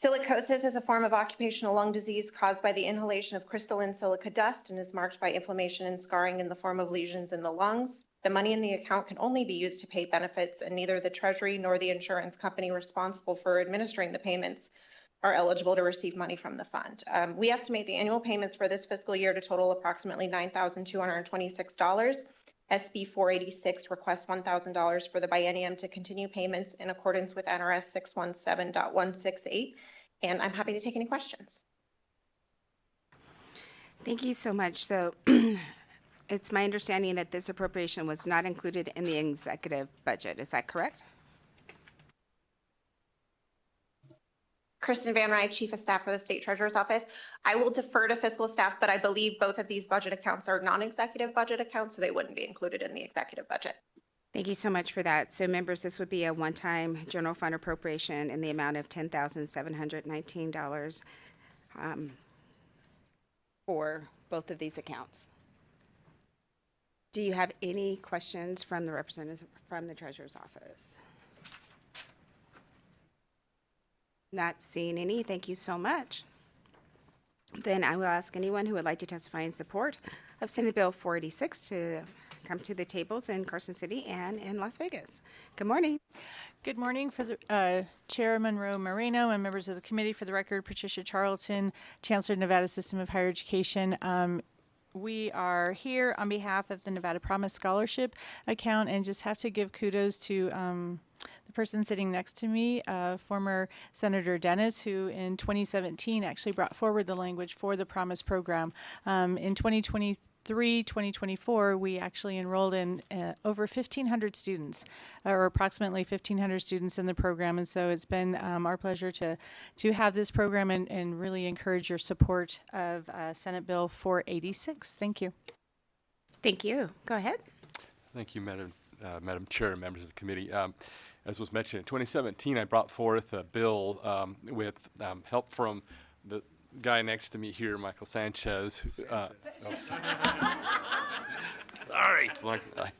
Silicosis is a form of occupational lung disease caused by the inhalation of crystalline silica dust and is marked by inflammation and scarring in the form of lesions in the lungs. The money in the account can only be used to pay benefits, and neither the Treasury nor the insurance company responsible for administering the payments are eligible to receive money from the fund. We estimate the annual payments for this fiscal year to total approximately $9,226. SB 486 requests $1,000 for the biennium to continue payments in accordance with NRS 617.168, and I'm happy to take any questions. Thank you so much. So it's my understanding that this appropriation was not included in the executive budget. Is that correct? Kristen Van Rye, Chief of Staff for the State Treasurer's Office. I will defer to fiscal staff, but I believe both of these budget accounts are non-executive budget accounts, so they wouldn't be included in the executive budget. Thank you so much for that. So members, this would be a one-time general fund appropriation in the amount of $10,719 for both of these accounts. Do you have any questions from the representatives from the Treasurer's Office? Not seeing any. Thank you so much. Then I will ask anyone who would like to testify in support of Senate Bill 486 to come to the tables in Carson City and in Las Vegas. Good morning. Good morning for the Chair Monroe Moreno and members of the committee. For the record, Patricia Charlton, Chancellor of Nevada System of Higher Education. We are here on behalf of the Nevada Promise Scholarship account and just have to give kudos to the person sitting next to me, former Senator Dennis, who in 2017 actually brought forward the language for the Promise program. In 2024, we actually enrolled in over 1,500 students, or approximately 1,500 students in the program. And so it's been our pleasure to have this program and really encourage your support of Senate Bill 486. Thank you. Thank you. Go ahead. Thank you, Madam Chair and members of the committee. As was mentioned, in 2017, I brought forth a bill with help from the guy next to me here, Michael Sanchez. Sorry.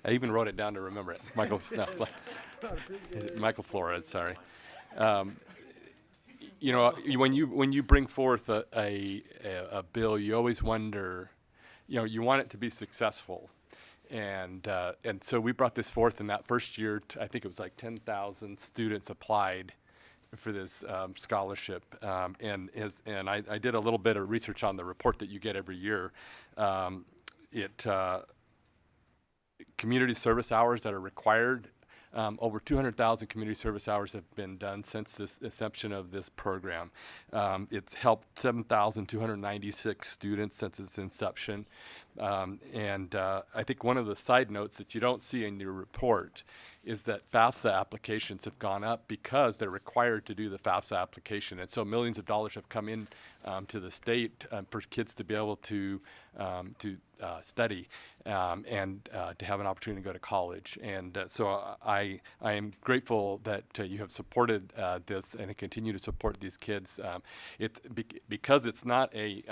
I even wrote it down to remember it. Michael Flores, sorry. You know, when you bring forth a bill, you always wonder, you know, you want it to be successful. And so we brought this forth in that first year. I think it was like 10,000 students applied for this scholarship. And I did a little bit of research on the report that you get every year. Community service hours that are required, over 200,000 community service hours have been done since this inception of this program. It's helped 7,296 students since its inception. I think one of the side notes that you don't see in your report is that FAFSA applications have gone up because they're required to do the FAFSA application. And so millions of dollars have come in to the state for kids to be able to study and to have an opportunity to go to college. And so I am grateful that you have supported this and continue to support these kids. Because it's not a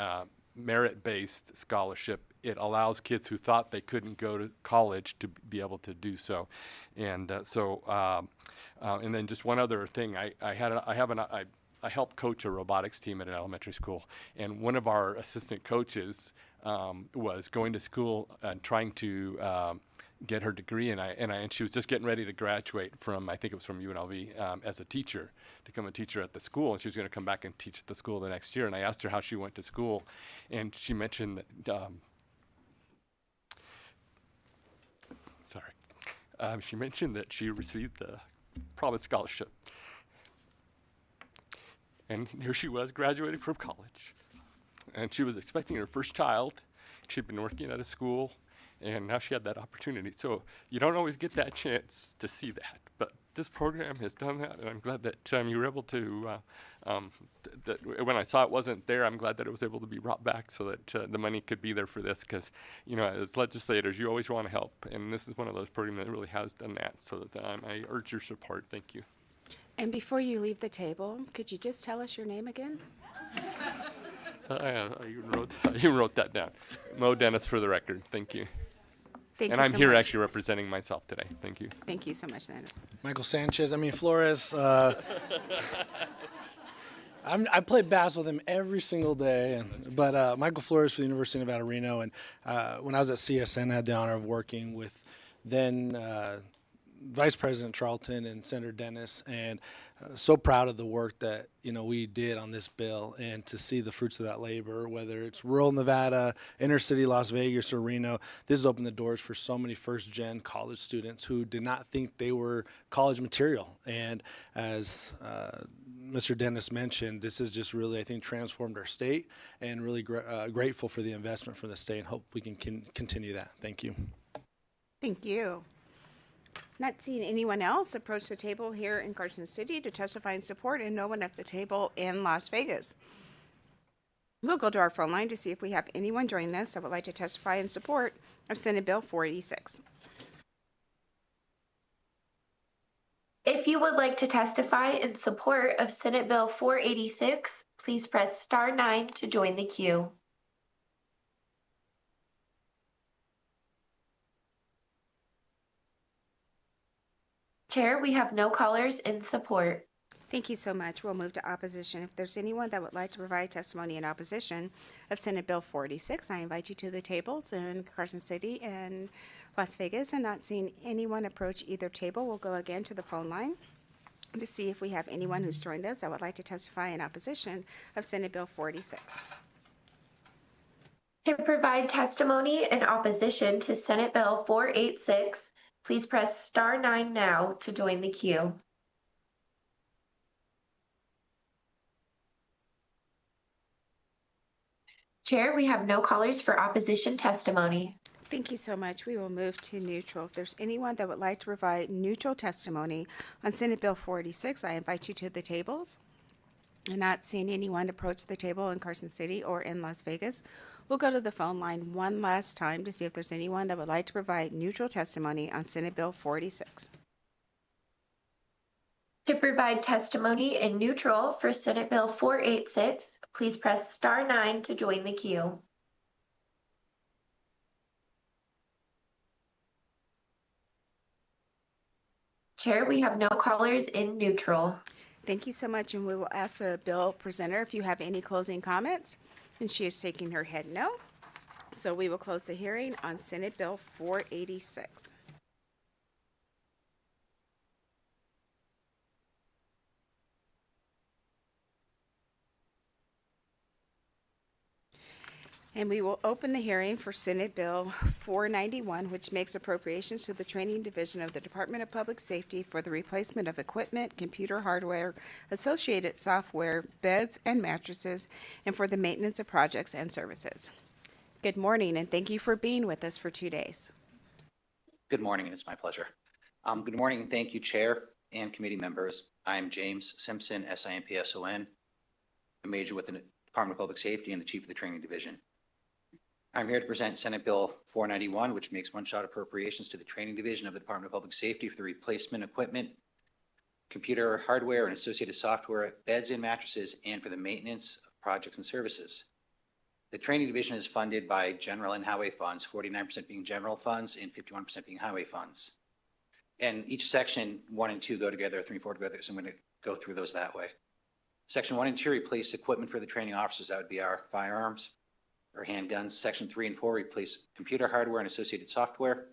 merit-based scholarship. It allows kids who thought they couldn't go to college to be able to do so. And and then just one other thing, I help coach a robotics team at an elementary school, and one of our assistant coaches was going to school and trying to get her degree, and she was just getting ready to graduate from, I think it was from UNLV, as a teacher, to become a teacher at the school, and she was going to come back and teach at the school the next year. And I asked her how she went to school, and she mentioned that, she mentioned that she received the Promise Scholarship. And here she was graduating from college, and she was expecting her first child. She'd been working at a school, and now she had that opportunity. So you don't always get that chance to see that, but this program has done that, and I'm glad that you were able to, that when I saw it wasn't there, I'm glad that it was able to be brought back so that the money could be there for this, because, you know, as legislators, you always want to help, and this is one of those programs that really has done that, so that I urge your support. Thank you. And before you leave the table, could you just tell us your name again? I even wrote that down. Mo Dennis, for the record. Thank you. Thank and you I'm so here much. actually representing myself today. Thank you. Thank you so much, Nana. Michael Sanchez. Flores. I play bass with him every single day, but Michael Flores for the University of Nevada, Reno. And when I was at CSN, I had the honor of working with then Vice President Charlton and Senator Dennis, and so proud of the work that we did on this bill, and to see the fruits of that labor, whether it's rural Nevada, inner city Las Vegas, or Reno. This has opened the doors for so many first-gen college students who did not think they were college material. And as Mr. Dennis mentioned, this has just really, I think, transformed our state, and really grateful for the investment from the state, and hope we can continue that. Thank you. Thank you. Not seeing anyone else approach the table here in Carson City to testify in support, and no one at the table in Las Vegas. We'll go to our phone line to see if we have anyone joining us that would like to testify in support of Senate Bill 486. If you would like to testify in support of Senate Bill 486, please press star 9 to join the queue. Chair, we have no callers in support. Thank you so much. We'll move to opposition. If there's anyone that would like to provide testimony in opposition of Senate Bill 486, I invite you to the tables in Carson City and Las Vegas. And not seeing anyone approach either table, we'll go again to the phone line to see if we have anyone who's joined us that would like to testify in opposition of Senate Bill 486. To provide testimony in opposition to Senate Bill 486, please press star 9 now to join the queue. Chair, we have no callers for opposition testimony. Thank you so much. We will move to neutral. If there's anyone that would like to provide neutral testimony on Senate Bill 486, I invite you to the tables. And not seeing anyone approach the table in Carson City or in Las Vegas, we'll go to the phone line one last time to see if there's anyone that would like to provide neutral testimony on Senate Bill 486. To provide testimony in neutral for Senate Bill 486, please press star 9 to join the queue. Chair, we have no callers in neutral. Thank you so much, and we will ask the bill presenter if you have any closing comments. And she is shaking her head no. So we will close the hearing on Senate Bill 486. And we will open the hearing for Senate Bill 491, which makes appropriations to the Training Division of the Department of Public Safety for the replacement of equipment, computer hardware, associated software, beds, and mattresses, and for the maintenance of projects and services. Good morning, and thank you for being with us for 2 days. Good morning, and it's my pleasure. Good morning, and thank you, Chair and committee members. I'm James Simpson, SIMPSON, a major with the Department of Public Safety and the Chief of the Training Division. I'm here to present Senate Bill 491, which makes one-shot appropriations to the Training Division of the Department of Public Safety for the replacement equipment, computer hardware, and associated software, beds and mattresses, and for the maintenance of projects and services. The training division is funded by general and highway funds, 49% being general funds and 51% being highway funds. And each section 1 and 2 go together, 3 and 4 together, so I'm going to go through those that way. Section 1 and 2 replace equipment for the training officers. That would be our firearms or handguns. Section 3 and 4 replace computer hardware and associated software.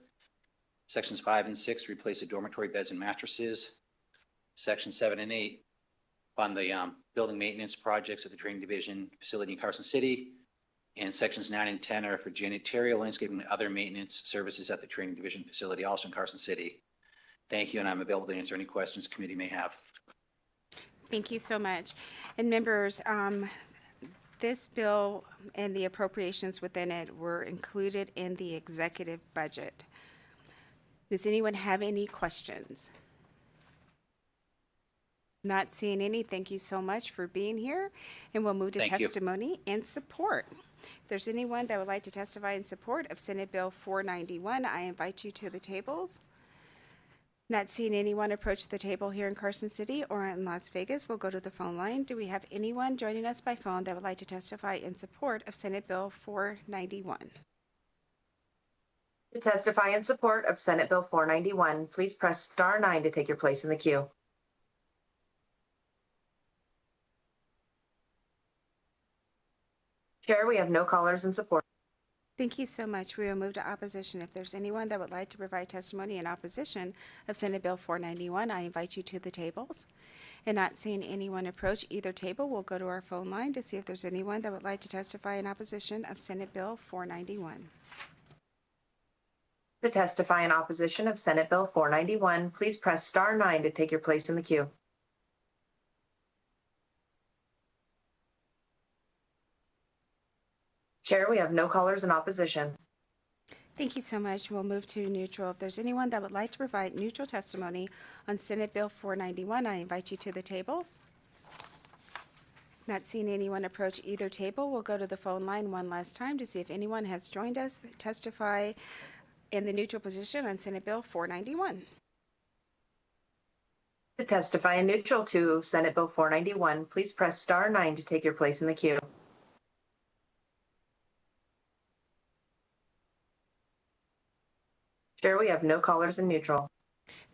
Sections 5 and 6 replace the dormitory beds and mattresses. Section 7 and 8 fund the building maintenance projects at the training division facility in Carson City. And sections 9 and 10 are for janitorial, landscaping, and other maintenance services at the training division facility, also in Carson City. Thank you, and I'm available to answer any questions the committee may have. Thank you so much. And members, this bill and the appropriations within it were included in the executive budget. Does anyone have any questions? Not seeing any. Thank you so much for being here. And we'll move to Thank you. testimony and support. If there's anyone that would like to testify in support of Senate Bill 491, I invite you to the tables. Not seeing anyone approach the table here in Carson City or in Las Vegas, we'll go to the phone line. Do we have anyone joining us by phone that would like to testify in support of Senate Bill 491? To testify in support of Senate Bill 491, please press star 9 to take your place in the queue. Chair, we have no callers in support. Thank you so much. We will move to opposition. If there's anyone that would like to provide testimony in opposition of Senate Bill 491, I invite you to the tables. And not seeing anyone approach either table, we'll go to our phone line to see if there's anyone that would like to testify in opposition of Senate Bill 491. To testify in opposition of Senate Bill 491, please press star 9 to take your place in the queue. Chair, we have no callers in opposition. Thank you so much. We'll move to neutral. If there's anyone that would like to provide neutral testimony on Senate Bill 491, I invite you to the tables. Not seeing anyone approach either table, we'll go to the phone line one last time to see if anyone has joined us to testify in the neutral position on Senate Bill 491. To testify in neutral to Senate Bill 491, please press star 9 to take your place in the queue. Chair, we have no callers in neutral.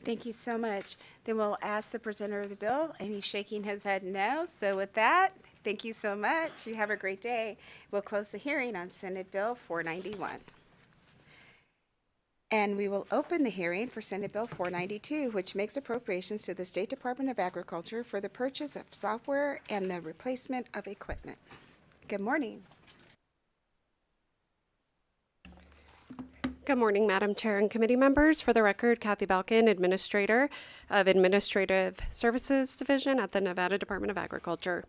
Thank you so much. Then we'll ask the presenter of the bill, and he's shaking his head no. So with that, thank you so much. You have a great day. We'll close the hearing on Senate Bill 491. And we will open the hearing for Senate Bill 492, which makes appropriations to the State Department of Agriculture for the purchase of software and the replacement of equipment. Good morning. Good morning, Madam Chair and committee members. For the record, Kathy Balkin, Administrator of Administrative Services Division at the Nevada Department of Agriculture.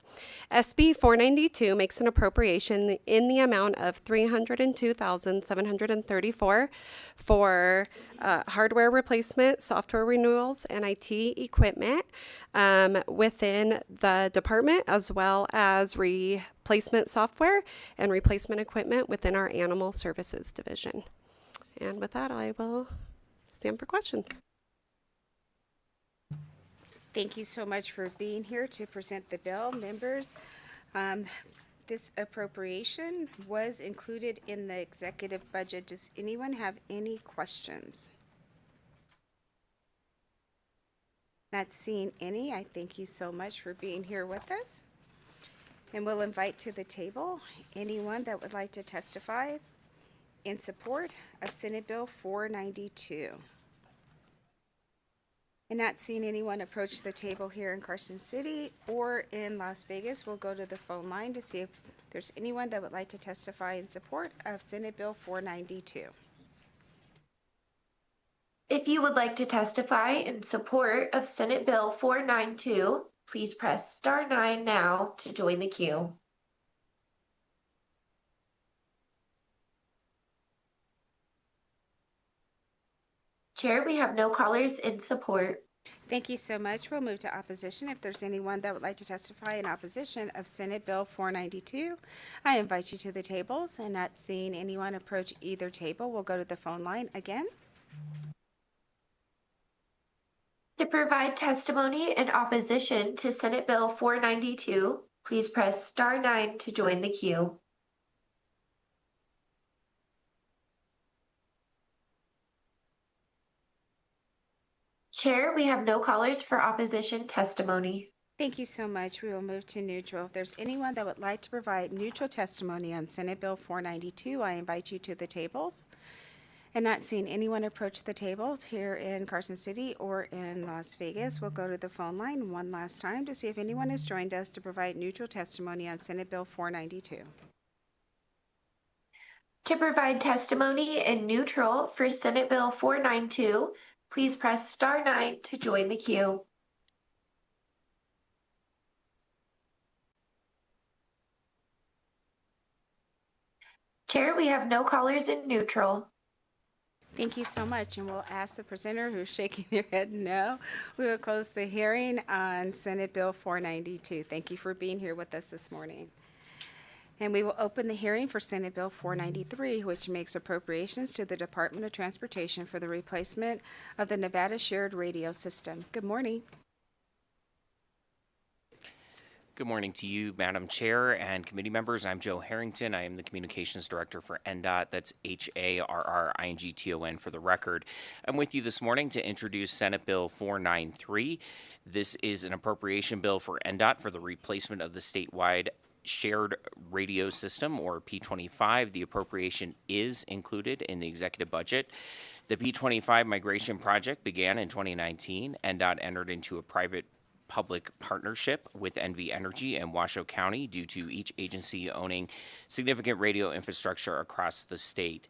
SB 492 makes an appropriation in the amount of $302,734 for hardware replacement, software renewals, and IT equipment within the department, as well as replacement software and replacement equipment within our Animal Services Division. And with that, I will stand for questions. Thank you so much for being here to present the bill, members. This appropriation was included in the executive budget. Does anyone have any questions? Not seeing any. I thank you so much for being here with us. And we'll invite to the table anyone that would like to testify in support of Senate Bill 492. And not seeing anyone approach the table here in Carson City or in Las Vegas, we'll go to the phone line to see if there's anyone that would like to testify in support of Senate Bill 492. If you would like to testify in support of Senate Bill 492, please press star 9 now to join the queue. Chair, we have no callers in support. Thank you so much. We'll move to opposition. If there's anyone that would like to testify in opposition of Senate Bill 492, I invite you to the tables. And not seeing anyone approach either table, we'll go to the phone line again. To provide testimony in opposition to Senate Bill 492, please press star 9 to join the queue. Chair, we have no callers for opposition testimony. Thank you so much. We will move to neutral. If there's anyone that would like to provide neutral testimony on Senate Bill 492, I invite you to the tables. And not seeing anyone approach the tables here in Carson City or in Las Vegas, we'll go to the phone line one last time to see if anyone has joined us to provide neutral testimony on Senate Bill 492. To provide testimony in neutral for Senate Bill 492, please press star 9 to join the queue. Chair, we have no callers in neutral. Thank you so much, and we'll ask the presenter who's shaking their head no. We will close the hearing on Senate Bill 492. Thank you for being here with us this morning. And we will open the hearing for Senate Bill 493, which makes appropriations to the Department of Transportation for the replacement of the Nevada Shared Radio System. Good morning. Good morning to you, Madam Chair and committee members. I'm Joe Harrington. I am the Communications Director for NDOT. That's HARRINGTON for the record. I'm with you this morning to introduce Senate Bill 493. This is an appropriation bill for NDOT for the replacement of the statewide shared radio system, or P25. The appropriation is included in the executive budget. The P25 migration project began in 2019. NDOT entered into a private-public partnership with NV Energy and Washoe County due to each agency owning significant radio infrastructure across the state.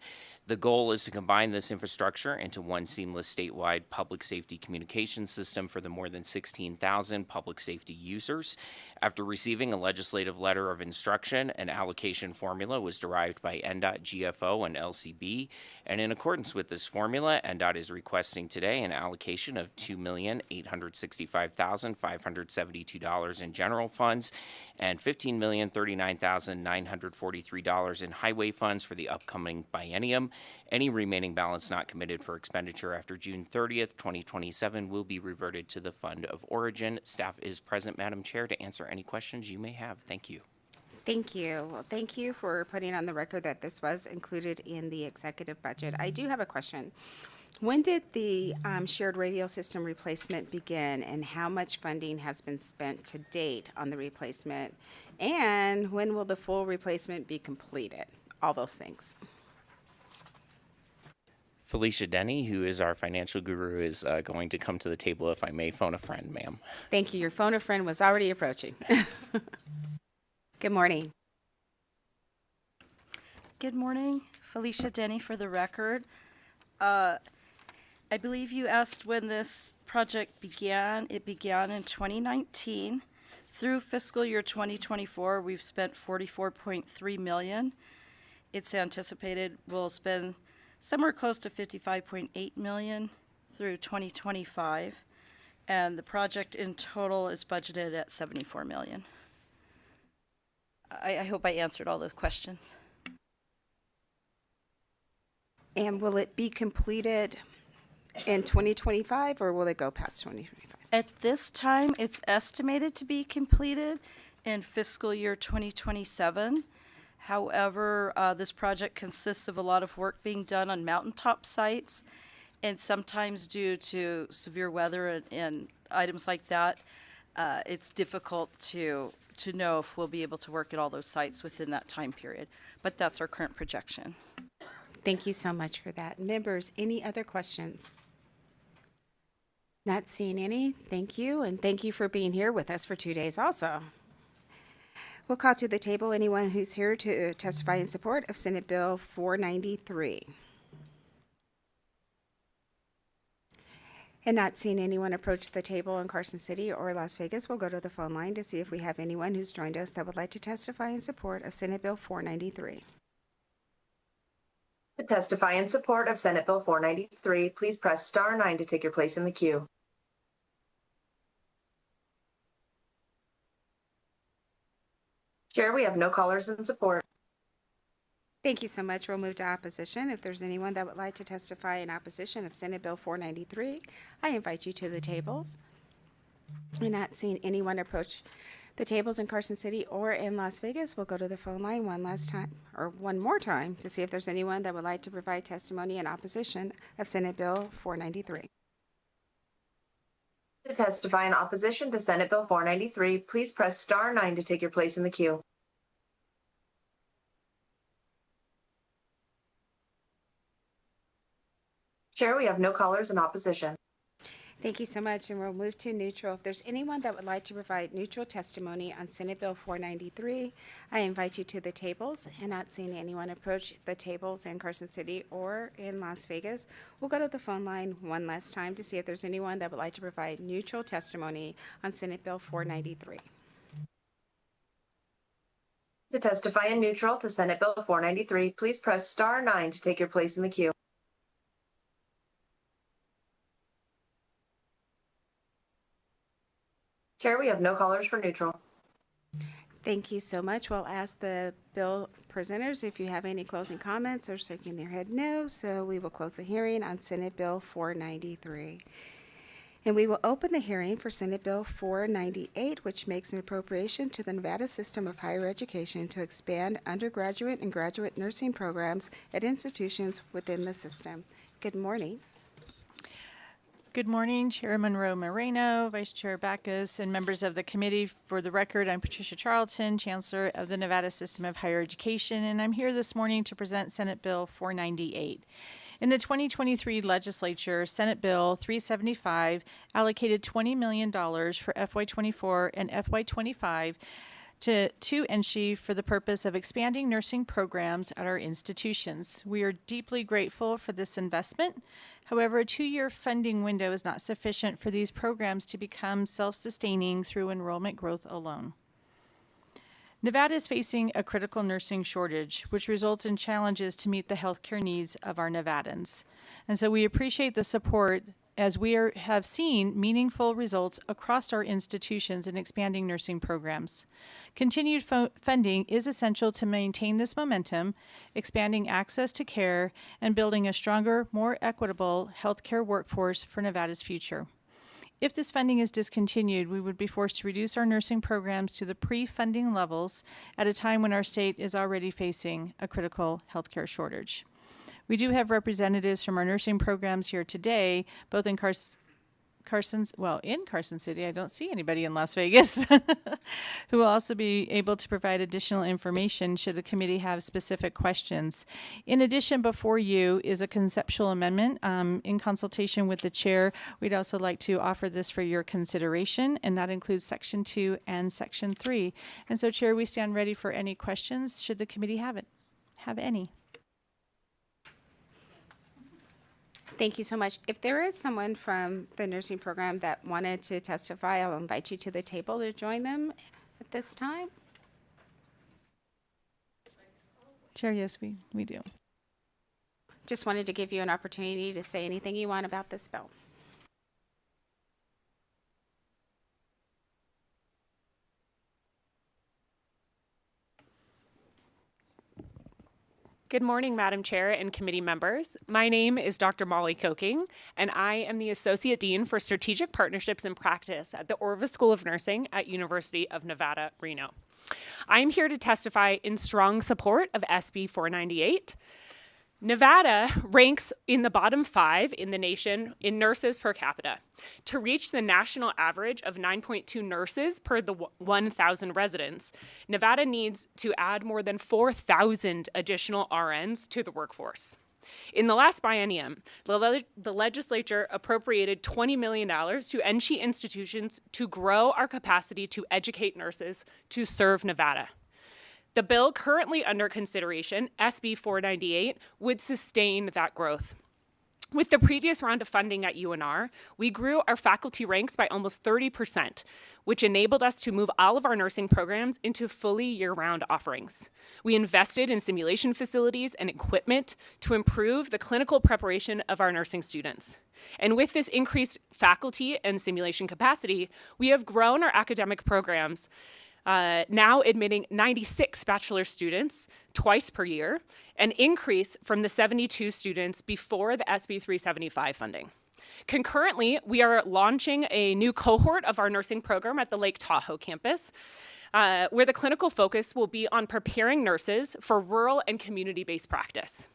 The goal is to combine this infrastructure into one seamless statewide public safety communication system for the more than 16,000 public safety users. After receiving a legislative letter of instruction, an allocation formula was derived by NDOT, GFO, and LCB, and in accordance with this formula, NDOT is requesting today an allocation of $2,865,572 in general funds and $15,039,943 in highway funds for the upcoming biennium. Any remaining balance not committed for expenditure after June 30th, 2027 will be reverted to the Fund of Origin. Staff is present, Madam Chair, to answer any questions you may have. Thank you. Thank you. Well, thank you for putting on the record that this was included in the executive budget. I do have a question. When did the shared radio system replacement begin, and how much funding has been spent to date on the replacement? And when will the full replacement be completed? All those things. Felicia Denny, who is our financial guru, is going to come to the table. If I may phone a friend, ma'am. Thank you. Your phone a friend was already approaching. Good morning. Good morning. Felicia Denny for the record. I believe you asked when this project began. It began in 2019. Through fiscal year 2024, we've spent $44.3 million. It's anticipated we'll spend somewhere close to $55.8 million through 2025, and the project in total is budgeted at $74 million. I hope I answered all those questions. And will it be completed in 2025, or will it go past 2025? At this time, it's estimated to be completed in fiscal year 2027. However, this project consists of a lot of work being done on mountaintop sites, and sometimes due to severe weather and items like that, it's difficult to know if we'll be able to work at all those sites within that time period. But that's our current projection. Thank you so much for that. Members, any other questions? Not seeing any. Thank you, and thank you for being here with us for 2 days also. We'll call to the table anyone who's here to testify in support of Senate Bill 493. And not seeing anyone approach the table in Carson City or Las Vegas, we'll go to the phone line to see if we have anyone who's joined us that would like to testify in support of Senate Bill 493. To testify in support of Senate Bill 493, please press star 9 to take your place in the queue. Chair, we have no callers in support. Thank you so much. We'll move to opposition. If there's anyone that would like to testify in opposition of Senate Bill 493, I invite you to the tables. I'm not seeing anyone approach the tables in Carson City or in Las Vegas. We'll go to the phone line one more time to see if there's anyone that would like to provide testimony in opposition of Senate Bill 493. To testify in opposition to Senate Bill 493, please press star 9 to take your place in the queue. Chair, we have no callers in opposition. Thank you so much, and we'll move to neutral. If there's anyone that would like to provide neutral testimony on Senate Bill 493, I invite you to the tables. And not seeing anyone approach the tables in Carson City or in Las Vegas, we'll go to the phone line one last time to see if there's anyone that would like to provide neutral testimony on Senate Bill 493. To testify in neutral to Senate Bill 493, please press star 9 to take your place in the queue. Chair, we have no callers for neutral. Thank you so much. We'll ask the bill presenters if you have any closing comments. They're shaking their head no, so we will close the hearing on Senate Bill 493. And we will open the hearing for Senate Bill 498, which makes an appropriation to the Nevada System of Higher Education to expand undergraduate and graduate nursing programs at institutions within the system. Good morning. Good morning, Chair Monroe Moreno, Vice Chair Backus, and members of the committee. For the record, I'm Patricia Charlton, Chancellor of the Nevada System of Higher Education, and I'm here this morning to present Senate Bill 498. In the 2023 legislature, Senate Bill 375 allocated $20 million for FY24 and FY25 to NSHE for the purpose of expanding nursing programs at our institutions. We are deeply grateful for this investment. However, a 2-year funding window is not sufficient for these programs to become self-sustaining through enrollment growth alone. Nevada is facing a critical nursing shortage, which results in challenges to meet the healthcare needs of our Nevadans. And so we appreciate the support as we have seen meaningful results across our institutions in expanding nursing programs. Continued funding is essential to maintain this momentum, expanding access to care, and building a stronger, more equitable healthcare workforce for Nevada's future. If this funding is discontinued, we would be forced to reduce our nursing programs to the pre-funding levels at a time when our state is already facing a critical healthcare shortage. We do have representatives from our nursing programs here today, both in Carson City. I don't see anybody in Las Vegas who will also be able to provide additional information should the committee have specific questions. In addition, before you is a conceptual amendment in consultation with the chair. We'd also like to offer this for your consideration, and that includes Section 2 and Section 3. And so, Chair, we stand ready for any questions should the committee have any. Thank you so much. If there is someone from the nursing program that wanted to testify, I'll invite you to the table to join them at this time. Chair, yes, we do. Just wanted to give you an opportunity to say anything you want about this bill. Good morning, Madam Chair and committee members. My name is Dr. Molly Koking, and I am the Associate Dean for Strategic Partnerships and Practice at the Orvis School of Nursing at University of Nevada, Reno. I am here to testify in strong support of SB 498. Nevada ranks in the bottom 5 in the nation in nurses per capita. To reach the national average of 9.2 nurses per the 1,000 residents, Nevada needs to add more than 4,000 additional RNs to the workforce. In the last biennium, the legislature appropriated $20 million to NSHE institutions to grow our capacity to educate nurses to serve Nevada. The bill currently under consideration, SB 498, would sustain that growth. With the previous round of funding at UNR, we grew our faculty ranks by almost 30%, which enabled us to move all of our nursing programs into fully year-round offerings. We invested in simulation facilities and equipment to improve the clinical preparation of our nursing students. And with this increased faculty and simulation capacity, we have grown our academic programs, now admitting 96 bachelor students twice per year, an increase from the 72 students before the SB 375 funding. Concurrently, we are launching a new cohort of our nursing program at the Lake Tahoe campus, where the clinical focus will be on preparing nurses for rural and community-based practice.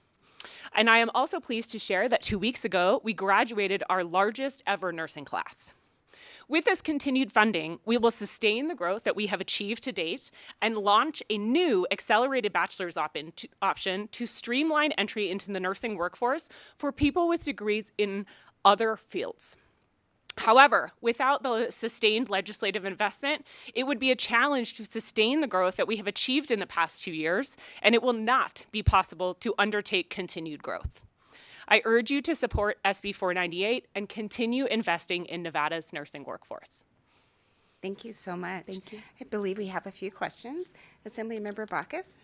And I am also pleased to share that 2 weeks ago, we graduated our largest ever nursing class. With this continued funding, we will sustain the growth that we have achieved to date and launch a new accelerated bachelor's option to streamline entry into the nursing workforce for people with degrees in other fields. However, without the sustained legislative investment, it would be a challenge to sustain the growth that we have achieved in the past 2 years, and it will not be possible to undertake continued growth. I urge you to support SB 498 and continue investing in Nevada's nursing workforce. Thank you so much. Thank you. I believe we have a few questions. Assemblymember Bacchus.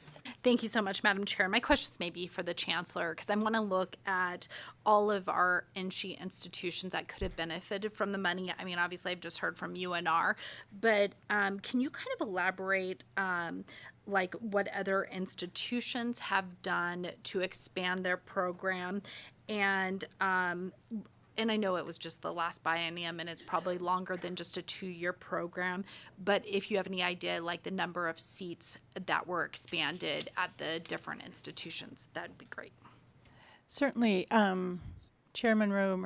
Thank you so much, Madam Chair. My questions may be for the Chancellor because I want to look at all of our NSHE institutions that could have benefited from the money. I mean, obviously, I've just heard from UNR, but can you kind of elaborate like what other institutions have done to expand their program? And I know it was just the last biennium and it's probably longer than just a 2-year program, but if you have any idea like the number of seats that were expanded at the different institutions, that'd be great. Certainly. Chair Monroe,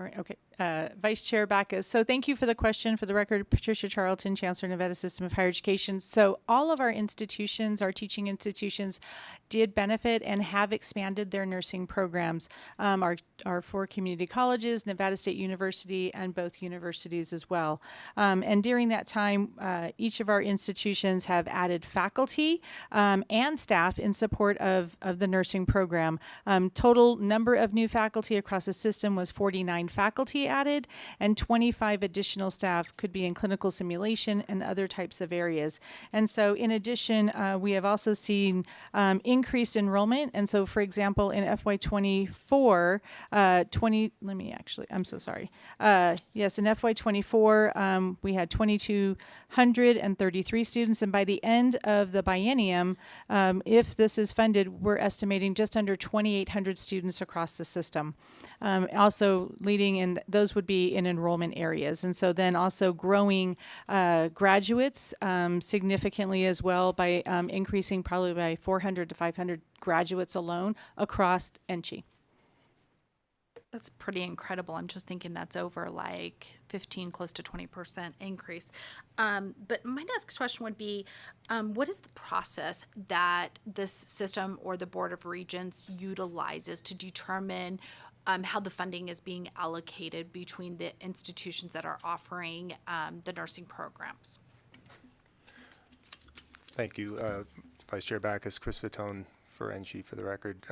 Vice Chair Bacchus. So thank you for the question. For the record, Patricia Charlton, Chancellor, Nevada System of Higher Education. So all of our institutions, our teaching institutions, did benefit and have expanded their nursing programs. Our 4 community colleges, Nevada State University, and both universities as well. And during that time, each of our institutions have added faculty and staff in support of the nursing program. Total number of new faculty across the system was 49 faculty added, and 25 additional staff could be in clinical simulation and other types of areas. And so in addition, we have also seen increased enrollment. And so, for example, in FY24, yes, in FY24, we had 2,233 students, and by the end of the biennium, if this is funded, we're estimating just under 2,800 students across the system. Also leading in, those would be in enrollment areas. And so then also growing graduates significantly as well by increasing probably by 400 to 500 graduates alone across NSHE. That's pretty incredible. I'm just thinking that's over like 15, close to 20% increase. But my next question would be, what is the process that this system or the Board of Regents utilizes to determine how the funding is being allocated between the institutions that are offering the nursing programs? Thank you, Vice Chair Bacchus, Chris Fatone for NSHE for the record.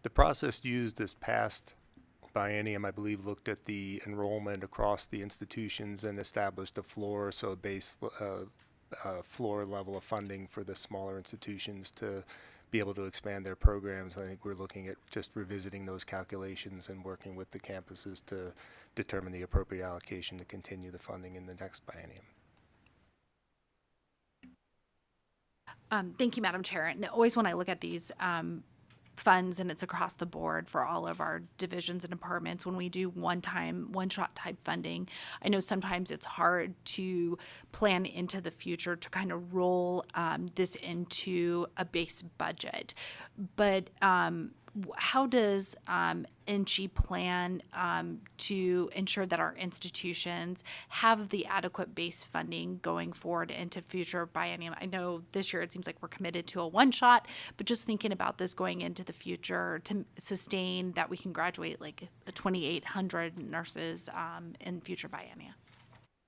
The process used this past biennium, I believe, looked at the enrollment across the institutions and established a floor, so a base floor level of funding for the smaller institutions to be able to expand their programs. I think we're looking at just revisiting those calculations and working with the campuses to determine the appropriate allocation to continue the funding in the next biennium. Thank you, Madam Chair. And always when I look at these funds, and it's across the board for all of our divisions and departments, when we do one-shot type funding, I know sometimes it's hard to plan into the future to kind of roll this into a base budget. But how does NSHE plan to ensure that our institutions have the adequate base funding going forward into future biennium? I know this year it seems like we're committed to a one-shot, but just thinking about this going into the future to sustain that we can graduate like 2,800 nurses in future biennia.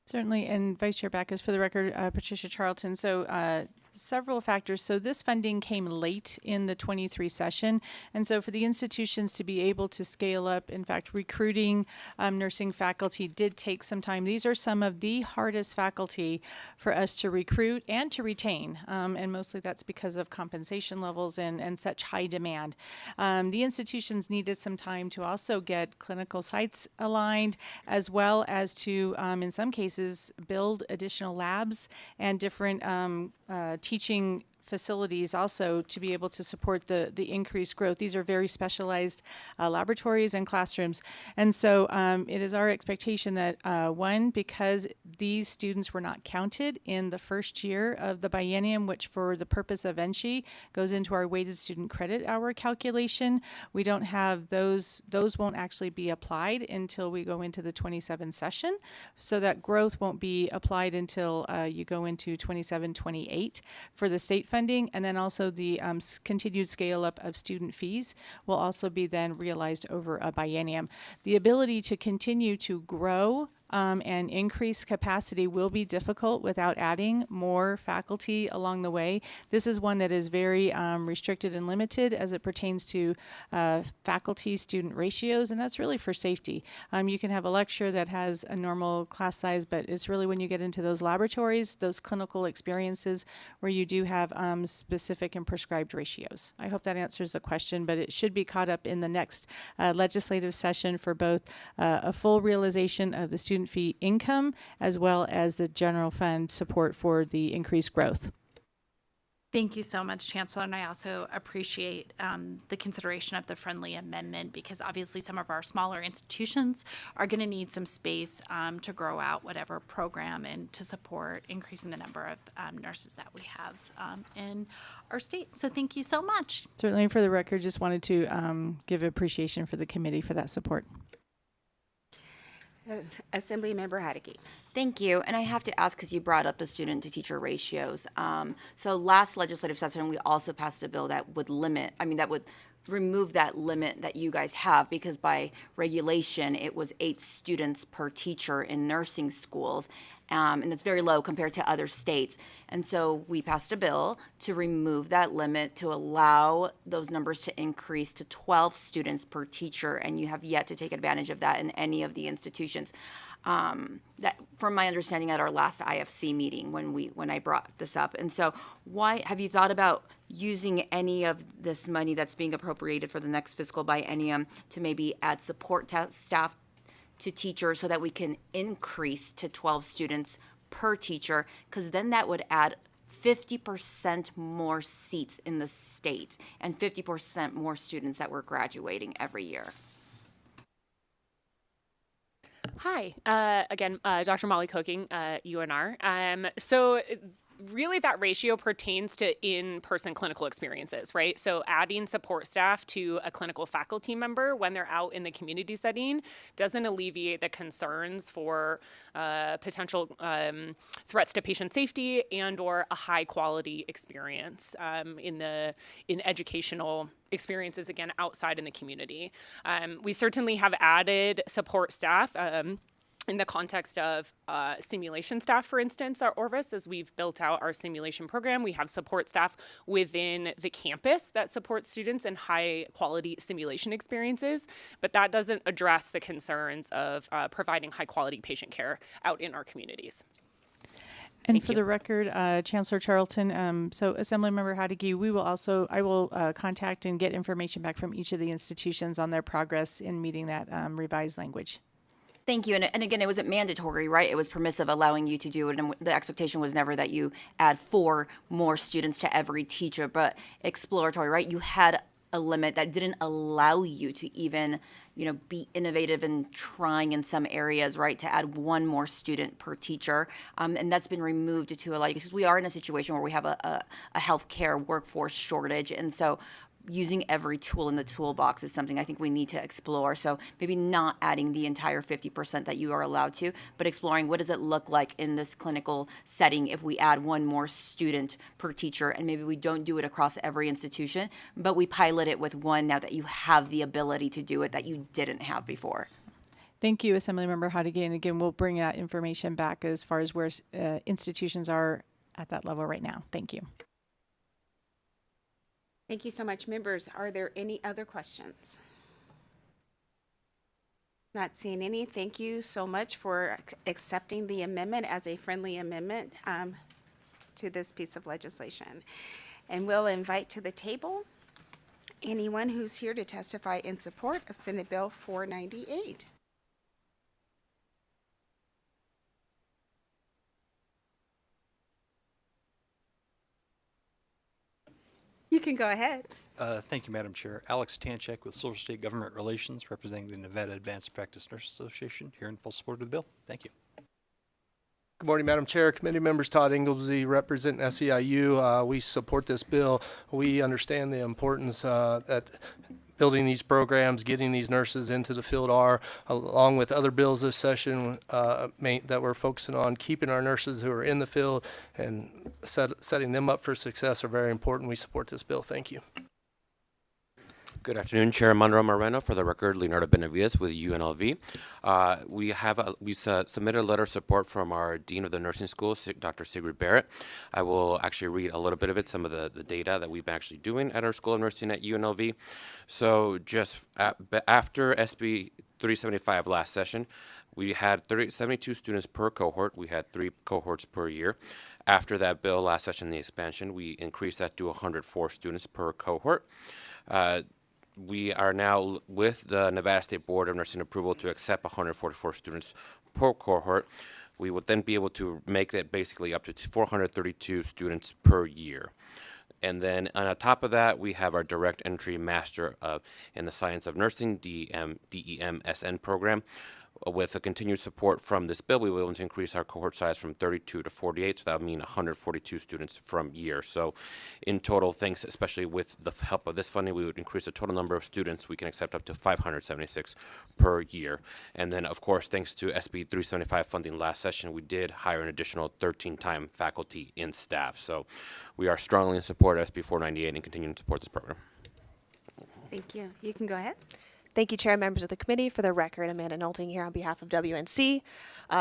Certainly, and Vice Chair Bacchus, for the record, Patricia Charlton. So several factors. So this funding came late in the 23 session. And so for the institutions to be able to scale up, in fact, recruiting nursing faculty did take some time. These are some of the hardest faculty for us to recruit and to retain. And mostly that's because of compensation levels and such high demand. The institutions needed some time to also get clinical sites aligned, as well as to, in some cases, build additional labs and different teaching facilities also to be able to support the increased growth. These are very specialized laboratories and classrooms. And so it is our expectation that, one, because these students were not counted in the first year of the biennium, which for the purpose of NSHE goes into our weighted student credit hour calculation, we don't have those won't actually be applied until we go into the 27 session. So that growth won't be applied until you go into 27-28 for the state funding. And then also the continued scale up of student fees will also be then realized over a biennium. The ability to continue to grow and increase capacity will be difficult without adding more faculty along the way. This is one that is very restricted and limited as it pertains to faculty-student ratios, and that's really for safety. You can have a lecture that has a normal class size, but it's really when you get into those laboratories, those clinical experiences, where you do have specific and prescribed ratios. I hope that answers the question, but it should be caught up in the next legislative session for both a full realization of the student fee income as well as the general fund support for the increased growth. Thank you so much, Chancellor, and I also appreciate the consideration of the friendly amendment, because obviously some of our smaller institutions are going to need some space to grow out whatever program and to support increasing the number of nurses that we have in our state. So thank you so much. Certainly, for the record, just wanted to give appreciation for the committee for that support. Assemblymember Hadeke. Thank you. And I have to ask, because you brought up the student to teacher ratios. So last legislative session, we also passed a bill that would that would remove that limit that you guys have, because by regulation, it was 8 students per teacher in nursing schools. And it's very low compared to other states. And so we passed a bill to remove that limit to allow those numbers to increase to 12 students per teacher, and you have yet to take advantage of that in any of the institutions. That, from my understanding at our last IFC meeting when I brought this up. And so why have you thought about using any of this money that's being appropriated for the next fiscal biennium to maybe add support staff to teachers so that we can increase to 12 students per teacher? Because then that would add 50% more seats in the state and 50% more students that were graduating every year. Hi, again, Dr. Molly Coking, UNR. So really that ratio pertains to in-person clinical experiences, right? So adding support staff to a clinical faculty member when they're out in the community setting doesn't alleviate the concerns for potential threats to patient safety and or a high quality experience in educational experiences, again, outside in the community. We certainly have added support staff in the context of simulation staff, for instance, at Orvis, as we've built out our simulation program, we have support staff within the campus that supports students in high quality simulation experiences, but that doesn't address the concerns of providing high quality patient care out in our communities. And for the record, Chancellor Charlton, so Assemblymember Hadeke, I will contact and get information back from each of the institutions on their progress in meeting that revised language. Thank you. And again, it wasn't mandatory, right? It was permissive, allowing you to do it. And the expectation was never that you add 4 more students to every teacher, but exploratory, right? You had a limit that didn't allow you to even, be innovative and trying in some areas, right? To add 1 more student per teacher. And that's been removed to allow you, because we are in a situation where we have a healthcare workforce shortage. And so using every tool in the toolbox is something I think we need to explore. So maybe not adding the entire 50% that you are allowed to, but exploring what does it look like in this clinical setting if we add 1 more student per teacher, and maybe we don't do it across every institution, but we pilot it with 1 now that you have the ability to do it that you didn't have before. Thank you, Assemblymember Hadeke. And again, we'll bring that information back as far as where institutions are at that level right now. Thank you. Thank you so much. Members, are there any other questions? Not seeing any. Thank you so much for accepting the amendment as a friendly amendment to this piece of legislation. And we'll invite to the table anyone who's here to testify in support of Senate Bill 498. You can go ahead. Thank you, Madam Chair. Alex Tanchek with Silver State Government Relations, representing the Nevada Advanced Practice Nurse Association, here in full support of the bill. Thank you. Good morning, Madam Chair, committee members. Todd Inglesy, representing SEIU. We support this bill. We understand the importance that building these programs, getting these nurses into the field are, along with other bills this session that we're focusing on. Keeping our nurses who are in the field and setting them up for success are very important. We support this bill. Thank you. Good afternoon, Chair Monroe Moreno. For the record, Leonardo Benavides with UNLV. We submitted a letter of support from our Dean of the Nursing School, Dr. Sigrid Barrett. I will actually read a little bit of it, some of the data that we've been actually doing at our School of Nursing at UNLV. So just after SB 375 last session, we had 72 students per cohort. We had 3 cohorts per year. After that bill last session, the expansion, we increased that to 104 students per cohort. We are now with the Nevada State Board of Nursing approval to accept 144 students per cohort. We would then be able to make that basically up to 432 students per year. And then on top of that, we have our direct entry master in the science of nursing, DEM-SN program. With the continued support from this bill, we will be able to increase our cohort size from 32 to 48, so that would mean 142 students from year. So in total, thanks especially with the help of this funding, we would increase the total number of students we can accept up to 576 per year. And then, of course, thanks to SB 375 funding last session, we did hire an additional 13-time faculty in staff. So we are strongly in support of SB 498 and continuing to support this program. Thank you. You can go ahead. Thank you, Chair and members of the committee. For the record, Amanda Nolting here on behalf of WNC.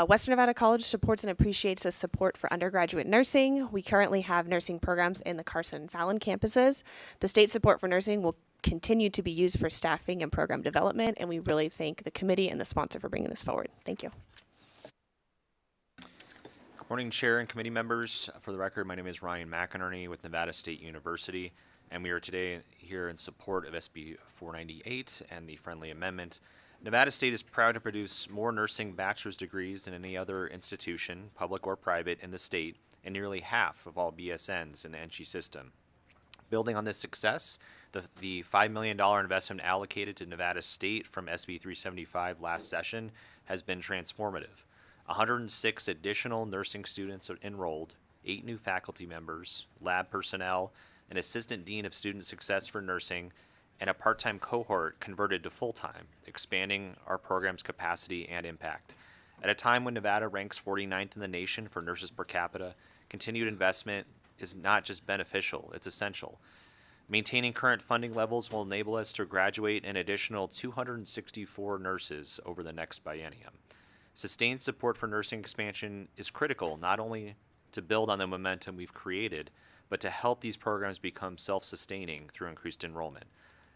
Western Nevada College supports and appreciates the support for undergraduate nursing. We currently have nursing programs in the Carson and Fallon campuses. The state support for nursing will continue to be used for staffing and program development, and we really thank the committee and the sponsor for bringing this forward. Thank you. Good morning, Chair and committee members. For the record, my name is Ryan McInerney with Nevada State University, and we are today here in support of SB 498 and the friendly amendment. Nevada State is proud to produce more nursing bachelor's degrees than any other institution, public or private, in the state, and nearly half of all BSNs in the NC system. Building on this success, the $5 million investment allocated to Nevada State from SB 375 last session has been transformative. 106 additional nursing students are enrolled, 8 new faculty members, lab personnel, an assistant dean of student success for nursing, and a part-time cohort converted to full-time, expanding our program's capacity and impact. At a time when Nevada ranks 49th in the nation for nurses per capita, continued investment is not just beneficial, it's essential. Maintaining current funding levels will enable us to graduate an additional 264 nurses over the next biennium. Sustained support for nursing expansion is critical not only to build on the momentum we've created, but to help these programs become self-sustaining through increased enrollment.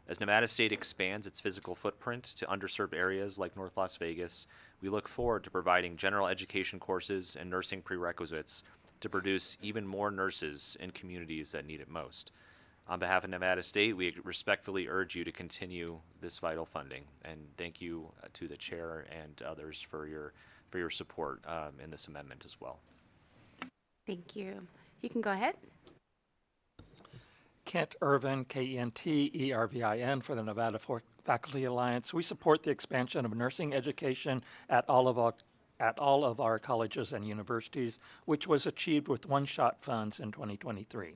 As Nevada State expands its physical footprint to underserved areas like North Las Vegas, we look forward to providing general education courses and nursing prerequisites to produce even more nurses in communities that need it most. On behalf of Nevada State, we respectfully urge you to continue this vital funding, and thank you to the chair and others for your support in this amendment as well. Thank you. You can go ahead. Kent Irvin, K-E-N-T-E-R-V-I-N, for the Nevada Faculty Alliance. We support the expansion of nursing education at all of our colleges and universities, which was achieved with one-shot funds in 2023.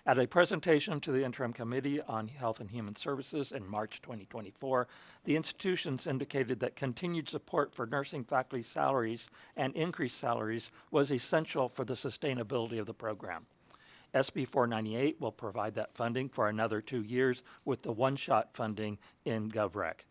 At a presentation to the Interim Committee on Health and Human Services in March 2024, the institutions indicated that continued support for nursing faculty salaries and increased salaries was essential for the sustainability of the program. SB 498 will provide that funding for another 2 years with the one-shot funding in GovRec.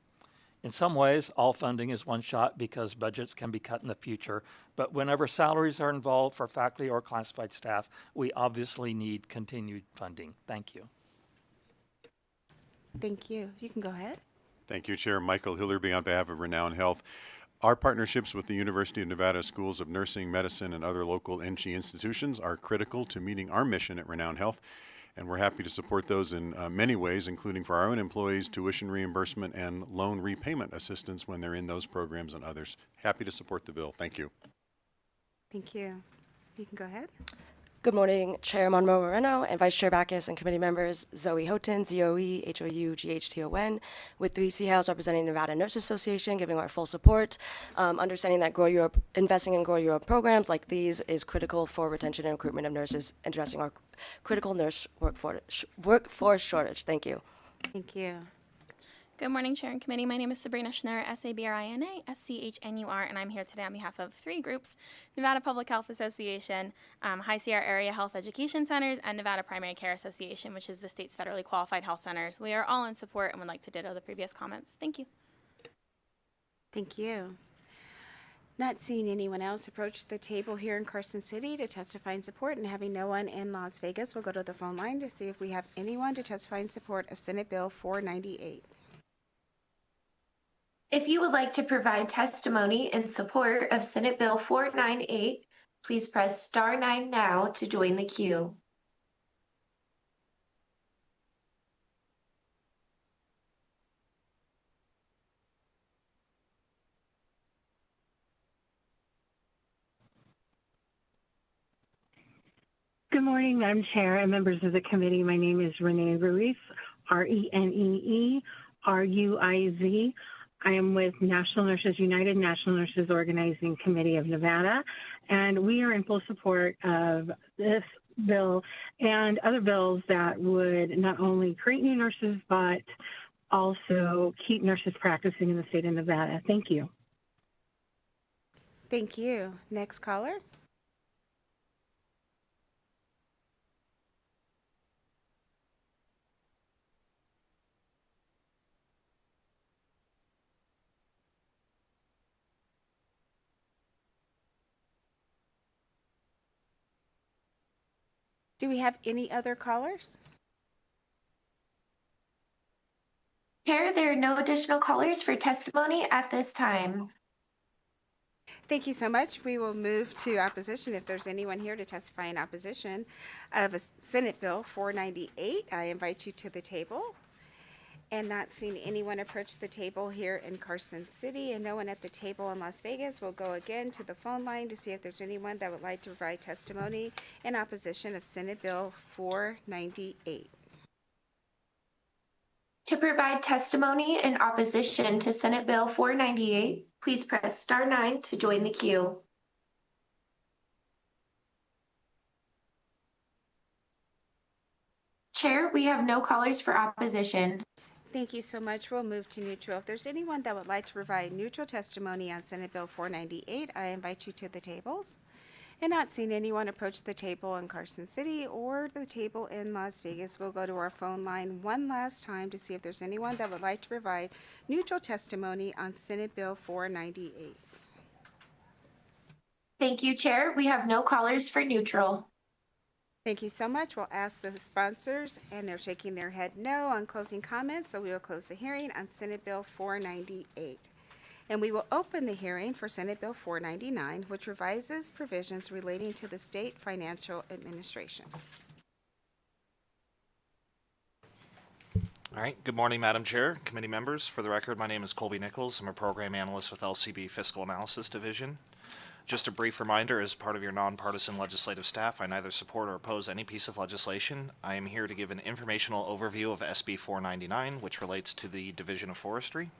In some ways, all funding is one-shot because budgets can be cut in the future, but whenever salaries are involved for faculty or classified staff, we obviously need continued funding. Thank you. Thank you. You can go ahead. Thank you, Chair. Michael Hillerby on behalf of Renown Health. Our partnerships with the University of Nevada Schools of Nursing, Medicine, and other local NC institutions are critical to meeting our mission at Renown Health, and we're happy to support those in many ways, including for our own employees, tuition reimbursement, and loan repayment assistance when they're in those programs and others. Happy to support the bill. Thank you. Thank you. You can go ahead. Good morning, Chair Monroe Moreno and Vice Chair Backus and committee members Zoe Houghton, ZOE, HOU, GHTON, with 3C House representing Nevada Nurses Association, giving our full support. Understanding that investing in Grow Europe programs like these is critical for retention and recruitment of nurses, addressing our critical nurse workforce shortage. Thank you. Thank you. Good morning, Chair and Committee. My name is Sabrina Schnur, SABRINA, SCHNUR, and I'm here today on behalf of 3 groups: Nevada Public Health Association, High Sierra Area Health Education Centers, and Nevada Primary Care Association, which is the state's federally qualified health centers. We are all in support and would like to ditto the previous comments. Thank you. Thank you. Not seeing anyone else approach the table here in Carson City to testify in support, and having no one in Las Vegas, we'll go to the phone line to see if we have anyone to testify in support of Senate Bill 498. If you would like to provide testimony in support of Senate Bill 498, please press star 9 now to join the queue. Good morning, Madam Chair and members of the committee. My name is Renee Ruiz, RENEE RUIZ. I am with National Nurses United, National Nurses Organizing Committee of Nevada, and we are in full support of this bill and other bills that would not only create new nurses, but also keep nurses practicing in the state of Nevada. Thank you. Thank you. Next caller. Do we have any other callers? Chair, there are no additional callers for testimony at this time. Thank you so much. We will move to opposition. If there's anyone here to testify in opposition of Senate Bill 498, I invite you to the table. And not seeing anyone approach the table here in Carson City and no one at the table in Las Vegas, we'll go again to the phone line to see if there's anyone that would like to provide testimony in opposition of Senate Bill 498. To provide testimony in opposition to Senate Bill 498, please press star 9 to join the queue. Chair, we have no callers for opposition. Thank you so much. We'll move to neutral. If there's anyone that would like to provide neutral testimony on Senate Bill 498, I invite you to the tables. And not seeing anyone approach the table in Carson City or the table in Las Vegas, we'll go to our phone line one last time to see if there's anyone that would like to provide neutral testimony on Senate Bill 498. Thank you, Chair. We have no callers for neutral. Thank you so much. We'll ask the sponsors, and they're shaking their head no on closing comments, so we will close the hearing on Senate Bill 498. And we will open the hearing for Senate Bill 499, which revises provisions relating to the state financial administration. All right. Good morning, Madam Chair, committee members. For the record, my name is Colby Nichols. I'm a program analyst with LCB Fiscal Analysis Division. Just a brief reminder, as part of your nonpartisan legislative staff, I neither support or oppose any piece of legislation. I am here to give an informational overview of SB 499, which relates to the Division of Forestry.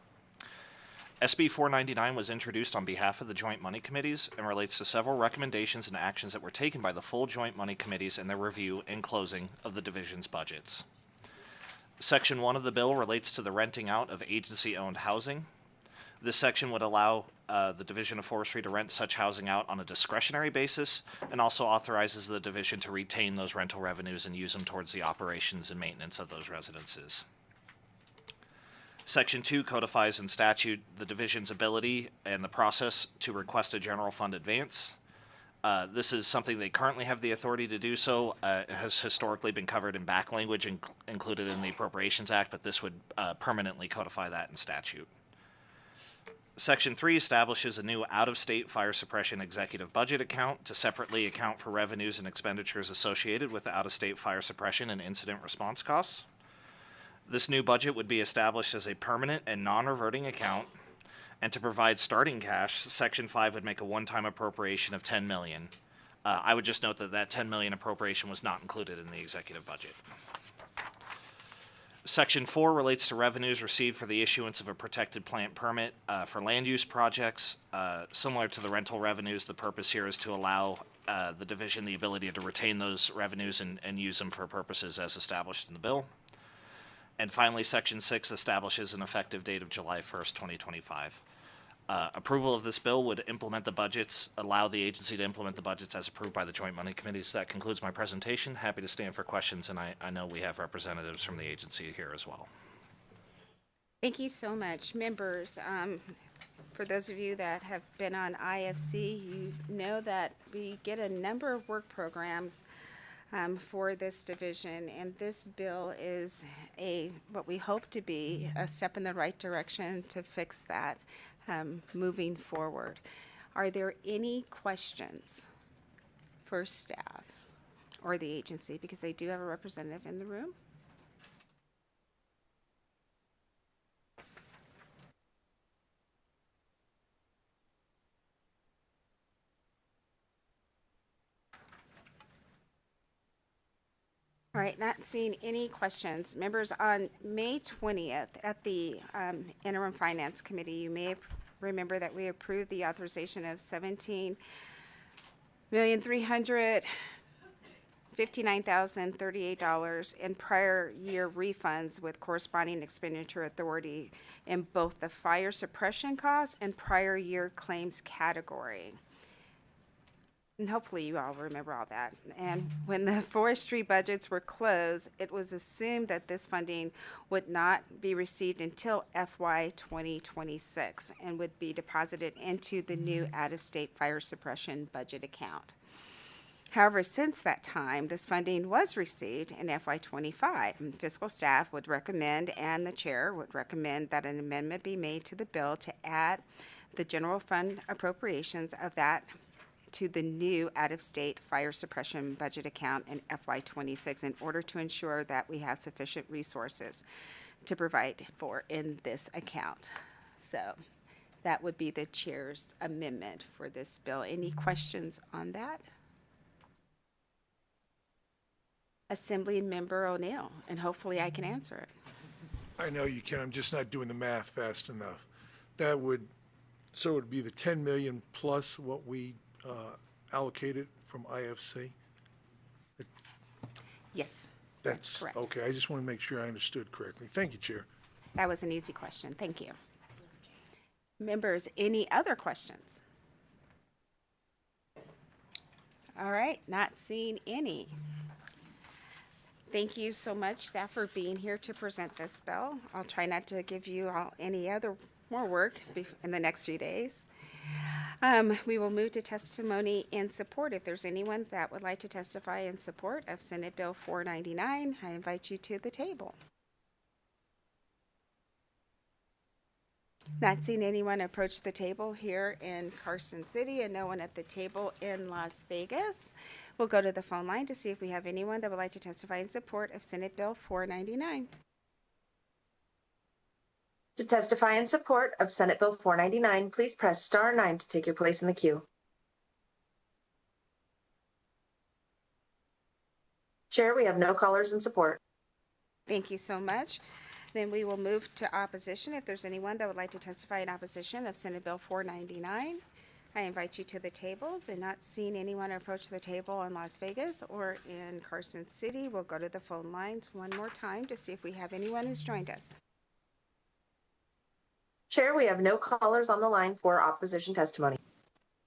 SB 499 was introduced on behalf of the Joint Money Committees and relates to several recommendations and actions that were taken by the full Joint Money Committees in their review and closing of the division's budgets. Section 1 of the bill relates to the renting out of agency-owned housing. This section would allow the Division of Forestry to rent such housing out on a discretionary basis and also authorizes the division to retain those rental revenues and use them towards the operations and maintenance of those residences. Section 2 codifies in statute the division's ability and the process to request a general fund advance. This is something they currently have the authority to do so. It has historically been covered in back language included in the Appropriations Act, but this would permanently codify that in statute. Section 3 establishes a new out-of-state fire suppression executive budget account to separately account for revenues and expenditures associated with the out-of-state fire suppression and incident response costs. This new budget would be established as a permanent and non-reverting account, and to provide starting cash, Section 5 would make a one-time appropriation of $10 million I would just note that that 10 million appropriation was not included in the executive budget. Section 4 relates to revenues received for the issuance of a protected plant permit for land use projects. Similar to the rental revenues, the purpose here is to allow the division the ability to retain those revenues and use them for purposes as established in the bill. And finally, Section 6 establishes an effective date of July 1st, 2025. Approval of this bill would implement the budgets, allow the agency to implement the budgets as approved by the Joint Money Committee. So that concludes my presentation. Happy to stand for questions, and I know we have representatives from the agency here as well. Thank you so much. Members, for those of you that have been on IFC, you know that we get a number of work programs for this division, and this bill is what we hope to be a step in the right direction to fix that moving forward. Are there any questions for staff or the agency, because they do have a representative in the room? All right, not seeing any questions. Members, on May 20th at the Interim Finance Committee, you may remember that we approved the authorization of $17,359,038 in prior year refunds with corresponding expenditure authority in both the fire suppression costs and prior year claims category. And hopefully you all remember all that. And when the forestry budgets were closed, it was assumed that this funding would not be received until FY 2026 and would be deposited into the new out-of-state fire suppression budget account. However, since that time, this funding was received in FY 25, and fiscal staff would recommend, and the chair would recommend, that an amendment be made to the bill to add the general fund appropriations of that to the new out-of-state fire suppression budget account in FY 26 in order to ensure that we have sufficient resources to provide for in this account. So that would be the chair's amendment for this bill. Any questions on that? Assembly Member O'Neill, and hopefully I can answer it. I know you can. I'm just not doing the math fast enough. That would, so it would be the 10 million plus what we allocated from IFC? Yes, That's correct. okay. I just want to make sure I understood correctly. Thank you, Chair. That was an easy question. Thank you. Members, any other questions? All right, not seeing any. Thank you so much, staff, for being here to present this bill. I'll try not to give you all any other more work in the next few days. We will move to testimony in support. If there's anyone that would like to testify in support of Senate Bill 499, I invite you to the table. Not seeing anyone approach the table here in Carson City and no one at the table in Las Vegas. We'll go to the phone line to see if we have anyone that would like to testify in support of Senate Bill 499. To testify in support of Senate Bill 499, please press *9 to take your place in the queue. Chair, we have no callers in support. Thank you so much. Then we will move to opposition. If there's anyone that would like to testify in opposition of Senate Bill 499, I invite you to the tables. And not seeing anyone approach the table in Las Vegas or in Carson City, we'll go to the phone lines one more time to see if we have anyone who's joined us. Chair, we have no callers on the line for opposition testimony.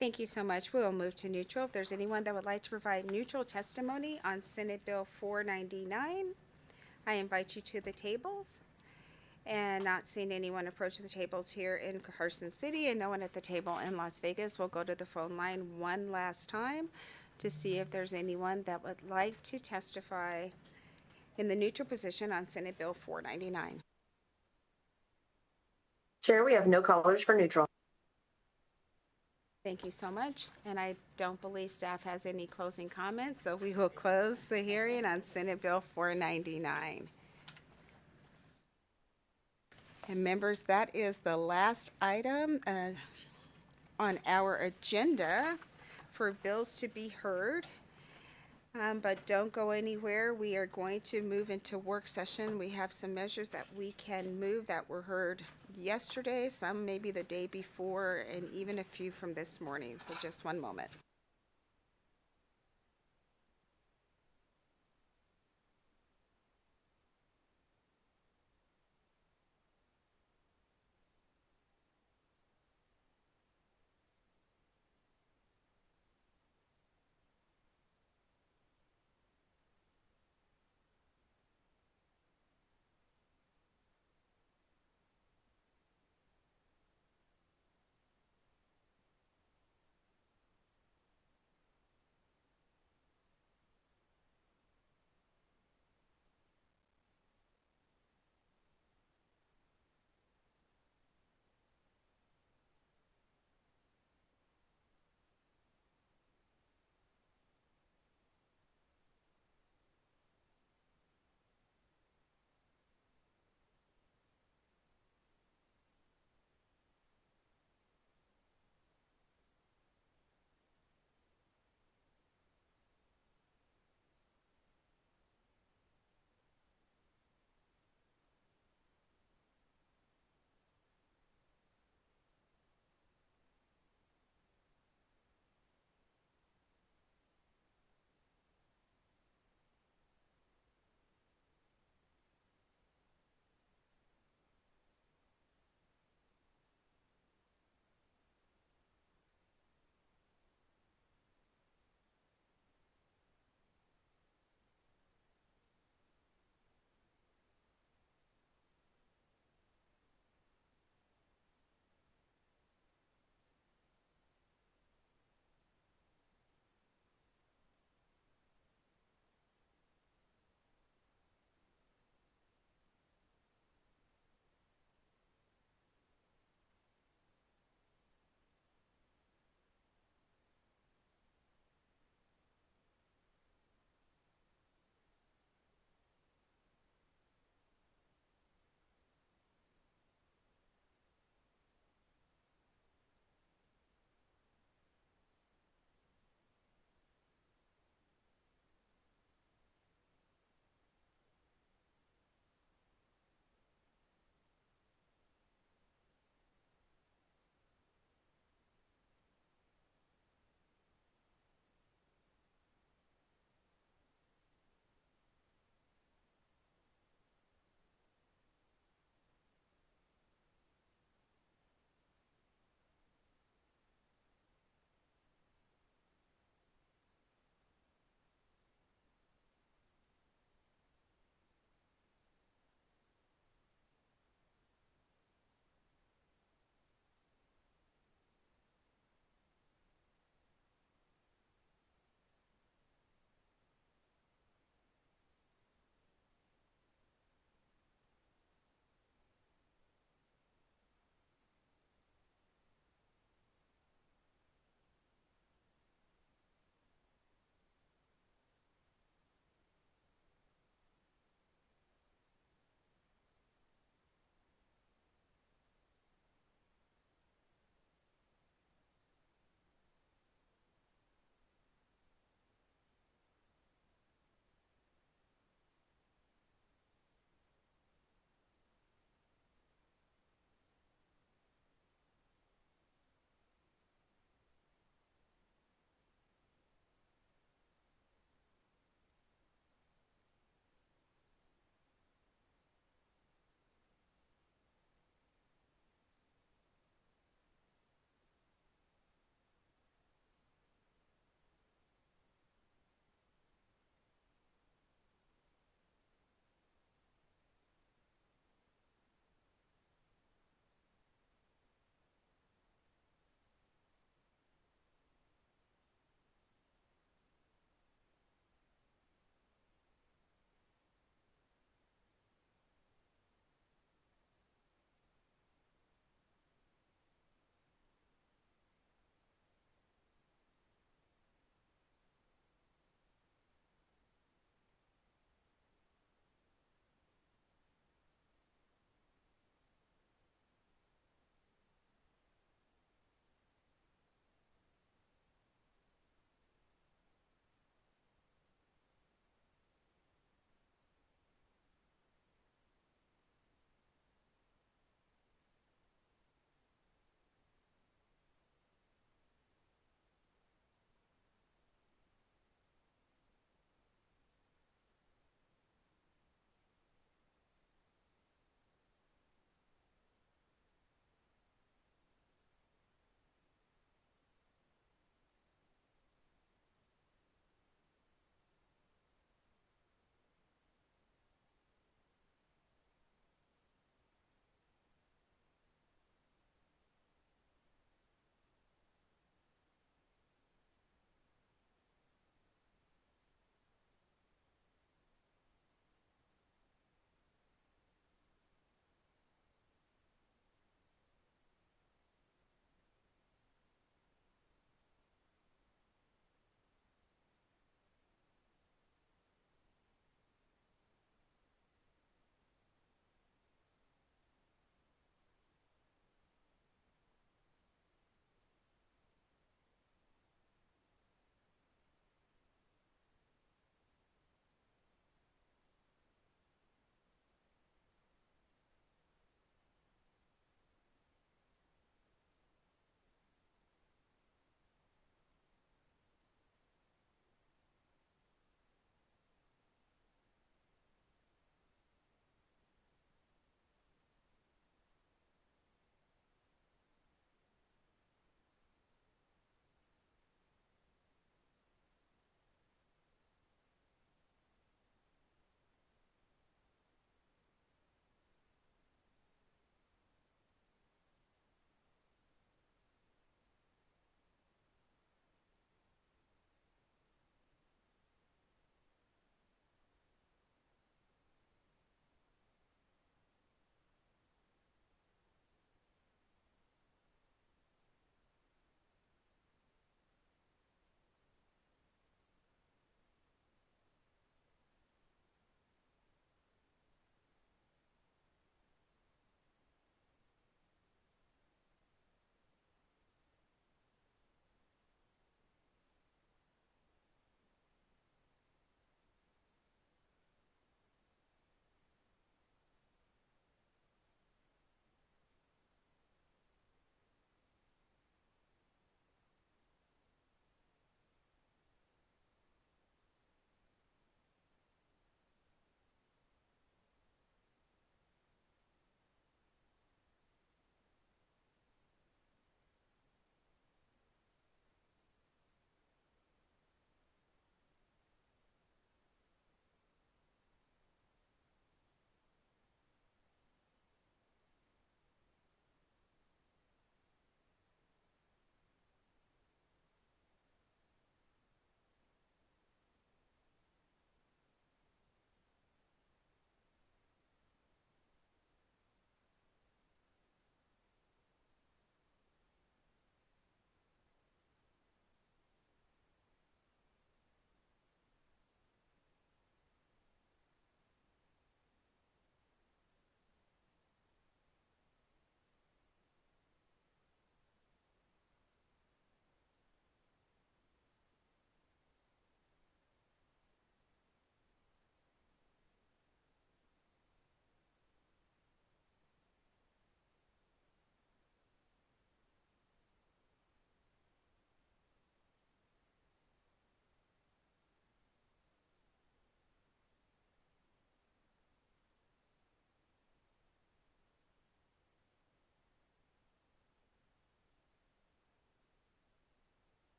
Thank you so much. We will move to neutral. If there's anyone that would like to provide neutral testimony on Senate Bill 499, I invite you to the tables. And not seeing anyone approach the tables here in Carson City and no one at the table in Las Vegas, we'll go to the phone line one last time to see if there's anyone that would like to testify in the neutral position on Senate Bill 499. Chair, we have no callers for neutral. Thank you so much. And I don't believe staff has any closing comments, so we will close the hearing on Senate Bill 499. And members, that is the last item on our agenda for bills to be heard. But don't go anywhere. We are going to move into work session. We have some measures that we can move that were heard yesterday, some maybe the day before, and even a few from this morning. So just one moment.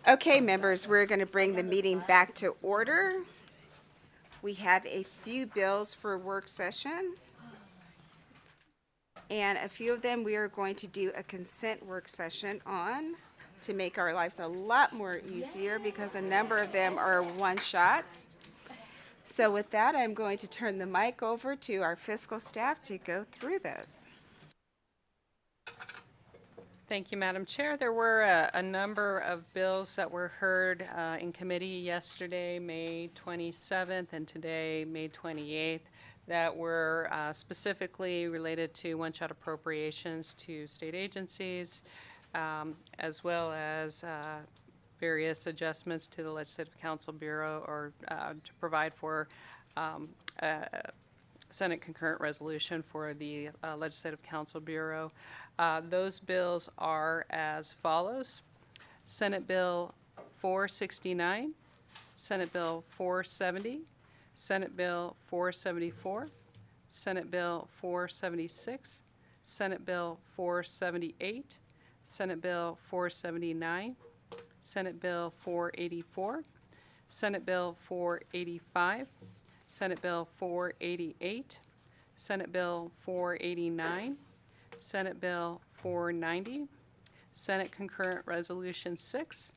Okay, members, we're going to bring the meeting back to order. We have a few bills for work session. And a few of them we are going to do a consent work session on to make our lives a lot more easier because a number of them are one-shots. So with that, I'm going to turn the mic over to our fiscal staff to go through those. Thank you, Madam Chair. There were a number of bills that were heard in committee yesterday, May 27th, and today, May 28th, that were specifically related to one-shot appropriations to state agencies, as well as various adjustments to the Legislative Council Bureau or to provide for Senate concurrent resolution for the Legislative Council Bureau. Those bills are as follows. Senate Bill 469, Senate Bill 470, Senate Bill 474, Senate Bill 476, Senate Bill 478, Senate Bill 479, Senate Bill 484, Senate Bill 485, Senate Bill 488, Senate Bill 489, Senate Bill 490, Senate Concurrent Resolution 6,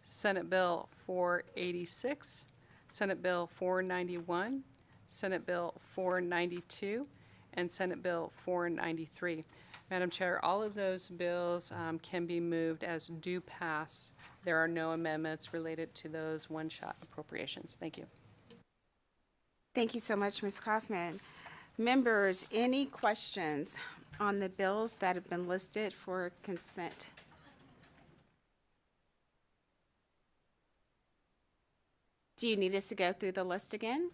Senate Bill 486, Senate Bill 491, Senate Bill 492, and Senate Bill 493. Madam Chair, all of those bills can be moved as do pass. There are no amendments related to those one-shot appropriations. Thank you. Thank you so much, Ms. Kaufman. Members, any questions on the bills that have been listed for consent? Do you need us to go through the list again?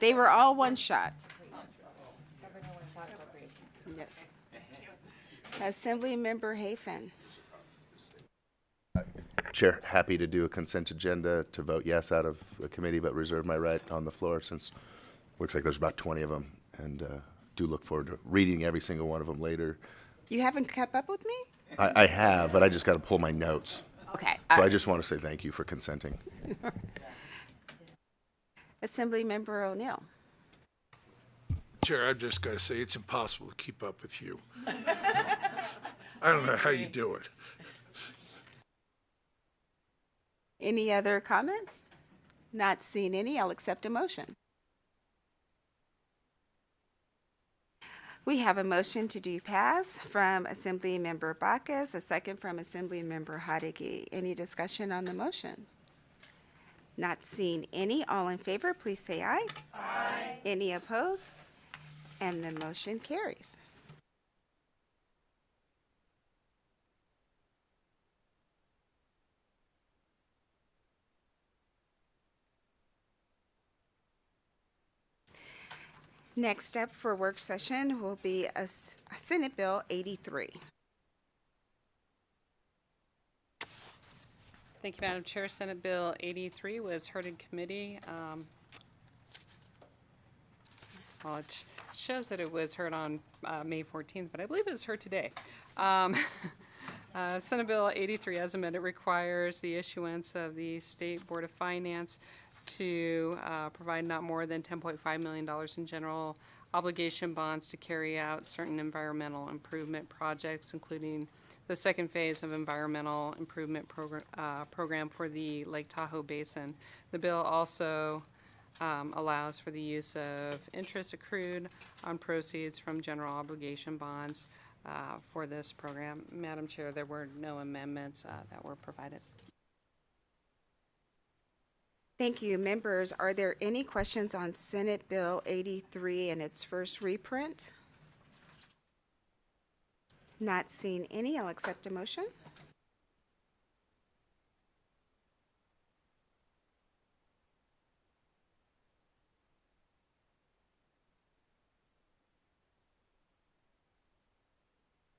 They were all one-shots. Yes. Assembly Member Hafen. Chair, happy to do a consent agenda to vote yes out of a committee, but reserve my right on the floor since looks like there's about 20 of them, and do look forward to reading every single one of them later. You haven't kept up with me? I have, but I just got to pull my notes. Okay. So I just want to say thank you for consenting. Assembly Member O'Neill. Chair, I've just got to say, it's impossible to keep up with you. I don't know how you do it. Any other comments? Not seeing any, I'll accept a motion. We have a motion to do pass from Assembly Member Bacchus, a second from Assembly Member Hadigi. Any discussion on the motion? Not seeing any, all in favor, please say aye. Aye. Any opposed? And the motion carries. Next up for work session will be a Senate Bill 83. Thank you, Madam Chair. Senate Bill 83 was heard in committee. Well, it shows that it was heard on May 14th, but I believe it was heard today. Senate Bill 83, as amended, requires the issuance of the State Board of Finance to provide not more than $10.5 million in general obligation bonds to carry out certain environmental improvement projects, including the second phase of environmental improvement program for the Lake Tahoe Basin. The bill also allows for the use of interest accrued on proceeds from general obligation bonds for this program. Madam Chair, there were no amendments that were provided. Thank you. Members, are there any questions on Senate Bill 83 and its first reprint? Not seeing any, I'll accept a motion.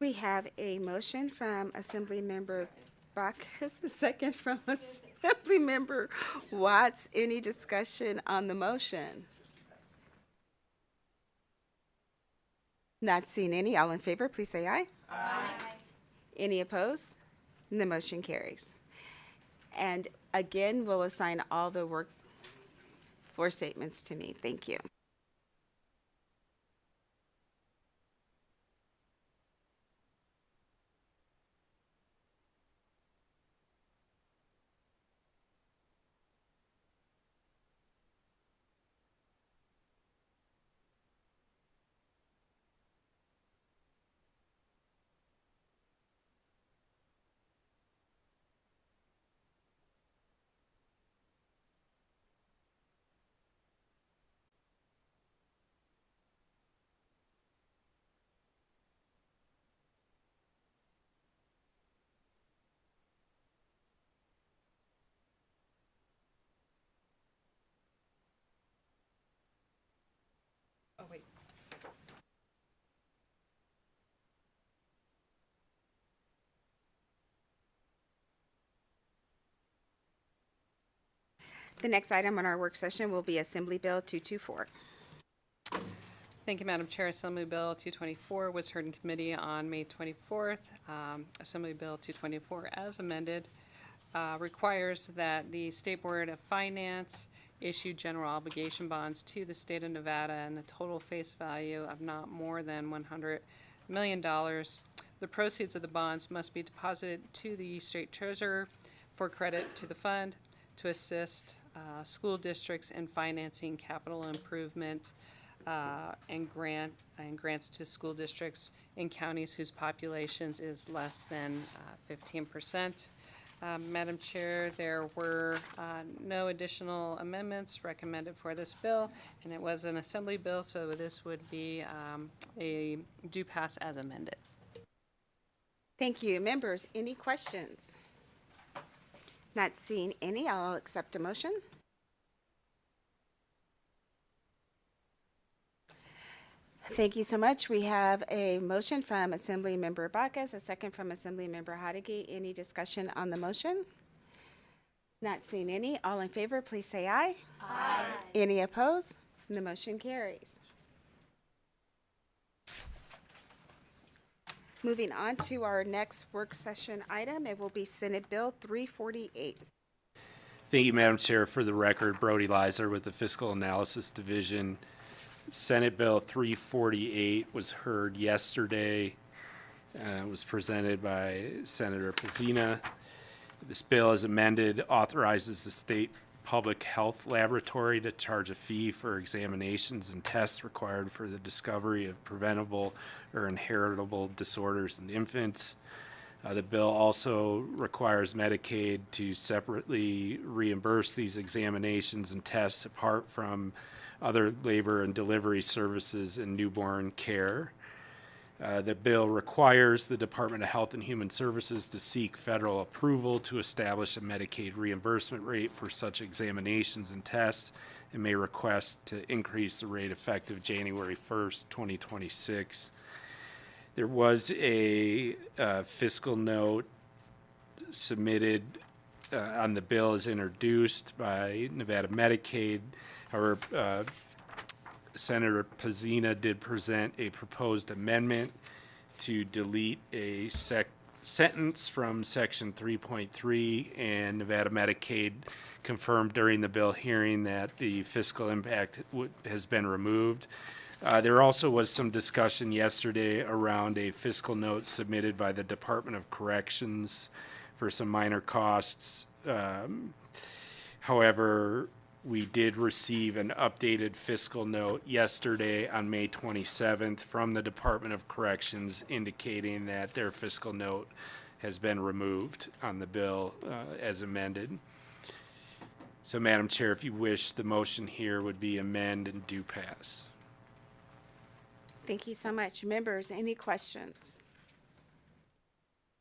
We have a motion from Assembly Member Bacchus, a second from Assembly Member Watts. Any discussion on the motion? Not seeing any. All in favor, please say aye. Aye. Any opposed? And the motion carries. And again, we'll assign all the work floor statements to me. Thank you. Oh, wait. The next item on our work session will be Assembly Bill 224. Thank you, Madam Chair. Assembly Bill 224 was heard in committee on May 24th. Assembly Bill 224, as amended, requires that the State Board of Finance issue general obligation bonds to the state of Nevada and a total face value of not more than $100 million. The proceeds of the bonds must be deposited to the state treasurer for credit to the fund to assist school districts in financing capital improvement and grants to school districts in counties whose populations is less than 15%. Madam Chair, there were no additional amendments recommended for this bill, and it was an assembly bill, so this would be a do pass as amended. Thank you. Members, any questions? Not seeing any, I'll accept a motion. Thank you so much. We have a motion from Assembly Member Bacchus, a second from Assembly Member Hodeggy. Any discussion on the motion? Not seeing any. All in favor, please say aye. Aye. Any opposed? And the motion carries. Moving on to our next work session item, it will be Senate Bill 348. Thank you, Madam Chair. For the record, Brody Leiser with the Fiscal Analysis Division. Senate Bill 348 was heard yesterday. It was presented by Senator Pazina. This bill, as amended, authorizes the state public health laboratory to charge a fee for examinations and tests required for the discovery of preventable or inheritable disorders in infants. The bill also requires Medicaid to separately reimburse these examinations and tests apart from other labor and delivery services in newborn care. The bill requires the Department of Health and Human Services to seek federal approval to establish a Medicaid reimbursement rate for such examinations and tests, and may request to increase the rate effective January 1st, 2026. There was a fiscal note submitted on the bill as introduced by Nevada Medicaid. However, Senator Pazina did present a proposed amendment to delete a sentence from Section 3.3, and Nevada Medicaid confirmed during the bill hearing that the fiscal impact has been removed. There also was some discussion yesterday around a fiscal note submitted by the Department of Corrections for some minor costs. However, we did receive an updated fiscal note yesterday on May 27th from the Department of Corrections indicating that their fiscal note has been removed on the bill as amended. So, Madam Chair, if you wish, the motion here would be amend and do pass. Thank you so much. Members, any questions?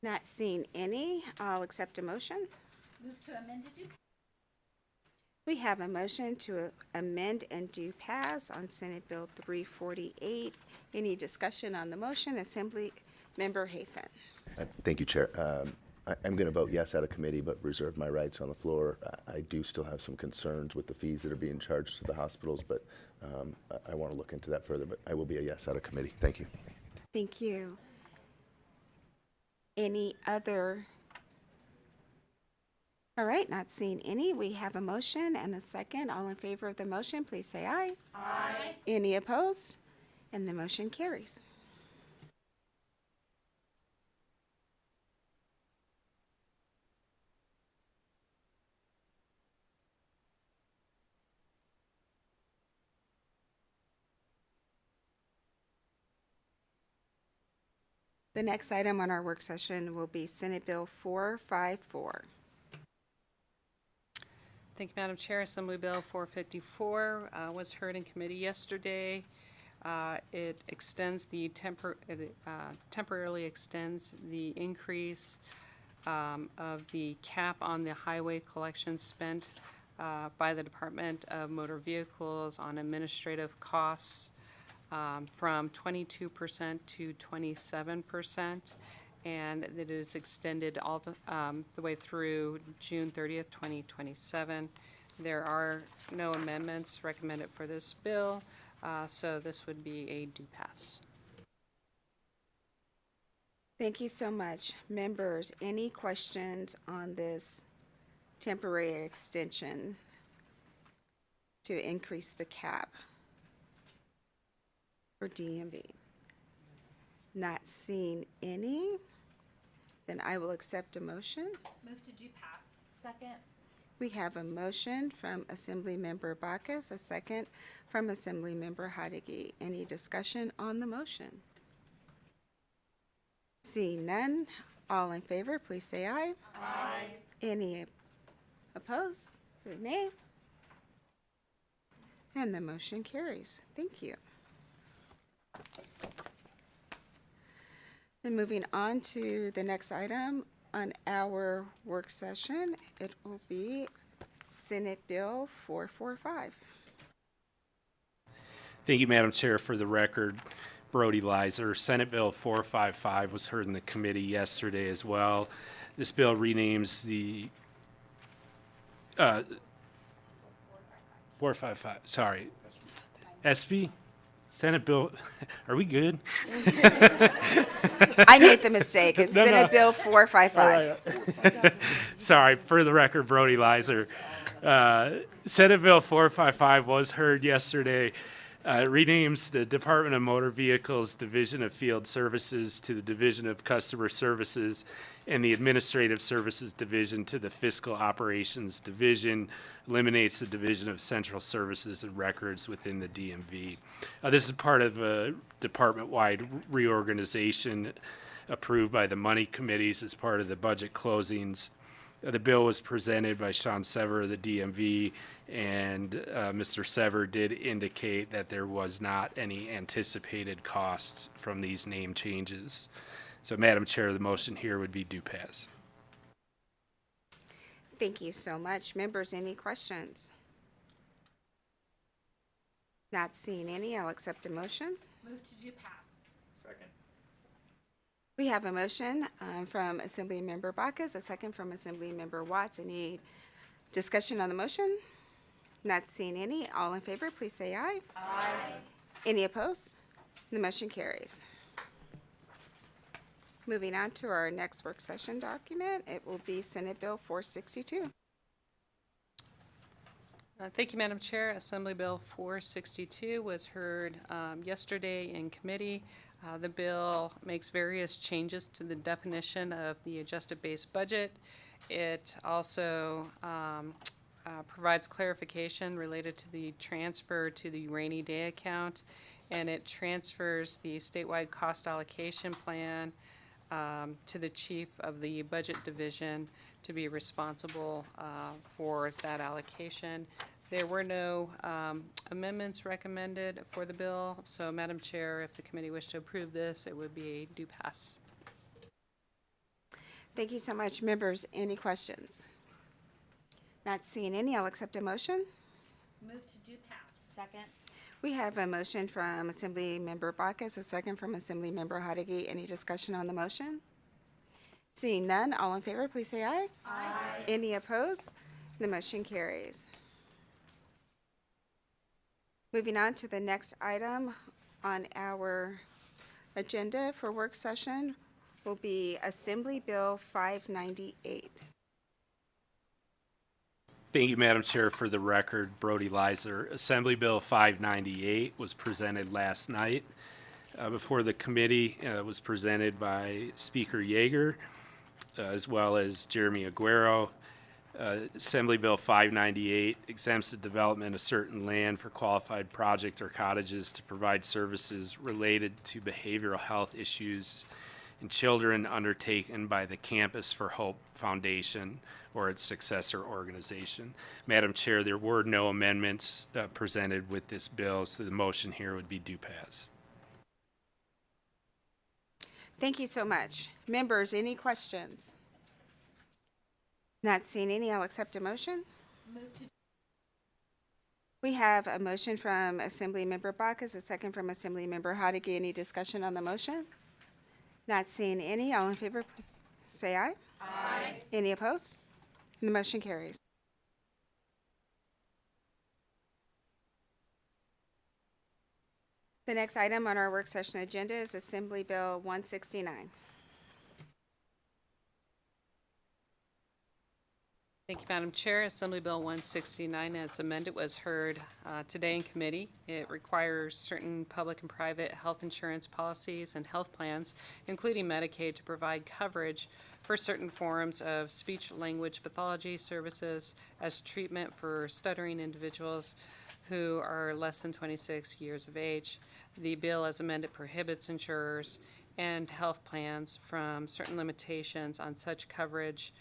Not seeing any, I'll accept a motion. Move to amend and do. We have a motion to amend and do pass on Senate Bill 348. Any discussion on the motion? Assembly Member Hafen. Thank you, Chair. I'm going to vote yes out of committee, but reserve my rights on the floor. I do still have some concerns with the fees that are being charged to the hospitals, but I want to look into that further, but I will be a yes out of committee. Thank you. Thank you. Any other? All right, not seeing any. We have a motion and a second. All in favor of the motion, please say aye. Aye. Any opposed? And the motion carries. The next item on our work session will be Senate Bill 454. Thank you, Madam Chair. Assembly Bill 454 was heard in committee yesterday. It extends the temporarily extends the increase of the cap on the highway collection spent by the Department of Motor Vehicles on administrative costs from 22% to 27%, and it is extended all the way through June 30th, 2027. There are no amendments recommended for this bill, so this would be a do pass. Thank you so much. Members, any questions on this temporary extension to increase the cap for DMV? Not seeing any, then I will accept a motion. Move to do pass. Second. We have a motion from Assemblymember Bacchus, a second from Assemblymember Hadigi. Any discussion on the motion? Seeing none, all in favor, please say aye. Aye. Any opposed, say nay. And the motion carries. Thank you. And moving on to the next item on our work session, it will be Senate Bill 445. Thank you, Madam Chair. For the record, Brody Leiser. Senate Bill 455 was heard in the committee yesterday as well. This bill renames the 455, sorry, SB? Senate Bill, are we good? I made the mistake. It's No, no. Senate Bill 455. All right. Sorry, for the record, Brody Leiser. Senate Bill 455 was heard yesterday. It renames the Department of Motor Vehicles Division of Field Services to the Division of Customer Services and the Administrative Services Division to the Fiscal Operations Division, eliminates the Division of Central Services and Records within the DMV. This is part of a department-wide reorganization approved by the money committees as part of the budget closings. The bill was presented by Sean Sever of the DMV, and Mr. Sever did indicate that there was not any anticipated costs from these name changes. So, Madam Chair, the motion here would be do pass. Thank you so much. Members, any questions? Not seeing any, I'll accept a motion. Move to do pass. Second. We have a motion from Assemblymember Bacchus, a second from Assemblymember Watts. Any discussion on the motion? Not seeing any. All in favor, please say aye. Aye. Any opposed? The motion carries. Moving on to our next work session document, it will be Senate Bill 462. Thank you, Madam Chair. Assembly Bill 462 was heard yesterday in committee. The bill makes various changes to the definition of the adjusted base budget. It also provides clarification related to the transfer to the rainy day account, and it transfers the statewide cost allocation plan to the chief of the budget division to be responsible for that allocation. There were no amendments recommended for the bill, so Madam Chair, if the committee wished to approve this, it would be a do pass. Thank you so much. Members, any questions? Not seeing any, I'll accept a motion. Move to do pass. Second. We have a motion from Assemblymember Bacchus, a second from Assemblymember Hadigi. Any discussion on the motion? Seeing none, all in favor, please say aye. Aye. Any opposed? The motion carries. Moving on to the next item on our agenda for work session will be Assembly Bill 598. Thank you, Madam Chair. For the record, Brody Leiser. Assembly Bill 598 was presented last night before the committee. It was presented by Speaker Yeager as well as Jeremy Aguero. Assembly Bill 598 exempts the development of certain land for qualified project or cottages to provide services related to behavioral health issues in children undertaken by the Campus for Hope Foundation or its successor organization. Madam Chair, there were no amendments presented with this bill, so the motion here would be do pass. Thank you so much. Members, any questions? Not seeing any, I'll accept a motion. We have a motion from Assemblymember Bacchus, a second from Assemblymember Hodeggy. Any discussion on the motion? Not seeing any, all in favor, say aye. Aye. Any opposed? The motion carries. The next item on our work session agenda is Assembly Bill 169. Thank you, Madam Chair. Assembly Bill 169 as amended was heard today in committee. It requires certain public and private health insurance policies and health plans, including Medicaid, to provide coverage for certain forms of speech-language pathology services as treatment for stuttering individuals who are less than 26 years of age. The bill as amended prohibits insurers and health plans from certain limitations on such coverage,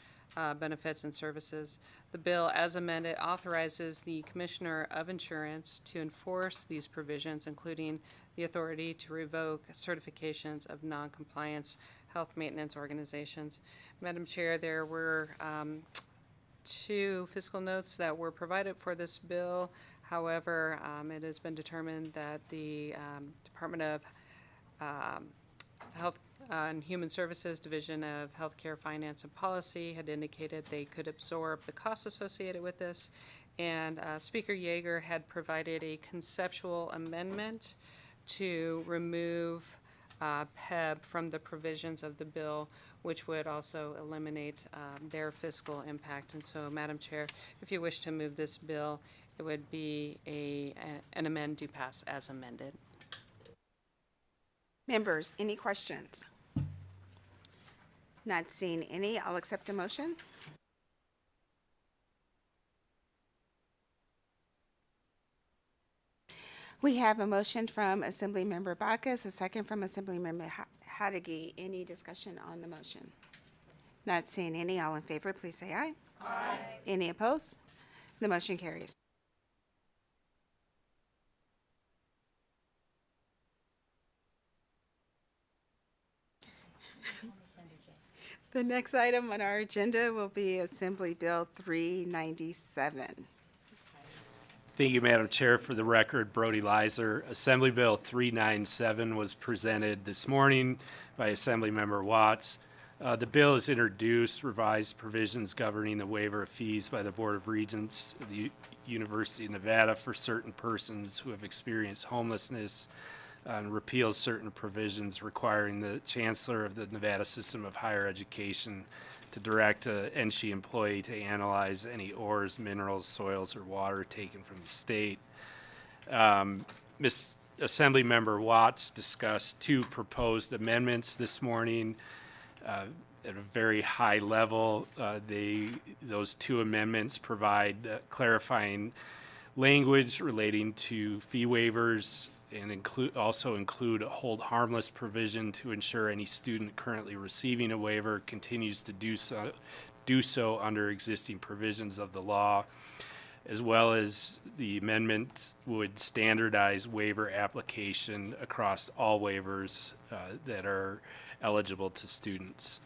benefits, and services. The bill, as amended, authorizes the Commissioner of Insurance to enforce these provisions, including the authority to revoke certifications of non-compliance health maintenance organizations. Madam Chair, there were 2 fiscal notes that were provided for this bill. However, it has been determined that the Department of Health and Human Services Division of Healthcare Finance and Policy had indicated they could absorb the costs associated with this, and Speaker Yeager had provided a conceptual amendment to remove PEB from the provisions of the bill, which would also eliminate their fiscal impact. And so, Madam Chair, if you wish to move this bill, it would be an amend do pass as amended. Members, any questions? Not seeing any, I'll accept a motion. We have a motion from Assemblymember Bacchus, a second from Assemblymember Hodeggy. Any discussion on the motion? Not seeing any, all in favor, please say aye. Aye. Any opposed? The motion carries. The next item on our agenda will be Assembly Bill 397. Thank you, Madam Chair. For the record, Brody Leiser. Assembly Bill 397 was presented this morning by Assemblymember Watts. The bill has introduced revised provisions governing the waiver of fees by the Board of Regents of the University of Nevada for certain persons who have experienced homelessness, and repeals certain provisions requiring the Chancellor of the Nevada System of Higher Education to direct an NSHE employee to analyze any ores, minerals, soils, or water taken from the state. Assemblymember Watts discussed 2 proposed amendments this morning at a very high level. Those 2 amendments provide clarifying language relating to fee waivers and also include a hold harmless provision to ensure any student currently receiving a waiver continues to do so under existing provisions of the law, as well as the amendment would standardize waiver application across all waivers that are eligible to students.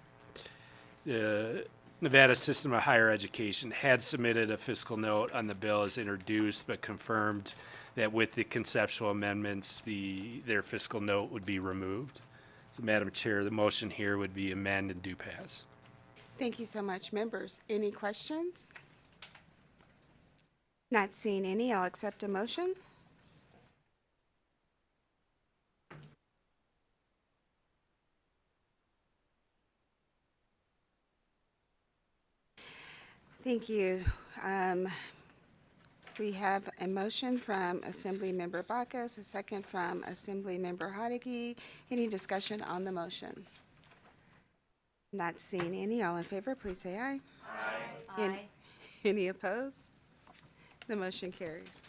The Nevada System of Higher Education had submitted a fiscal note on the bill as introduced, but confirmed that with the conceptual amendments, their fiscal note would be removed. So, Madam Chair, the motion here would be amend and do pass. Thank you so much. Members, any questions? Not seeing any, I'll accept a motion. Thank you. We have a motion from Assemblymember Bacchus, a second from Assemblymember Hodeggy. Any discussion on the motion? Not seeing any. All in favor, please say aye. Aye. Any opposed? The motion carries.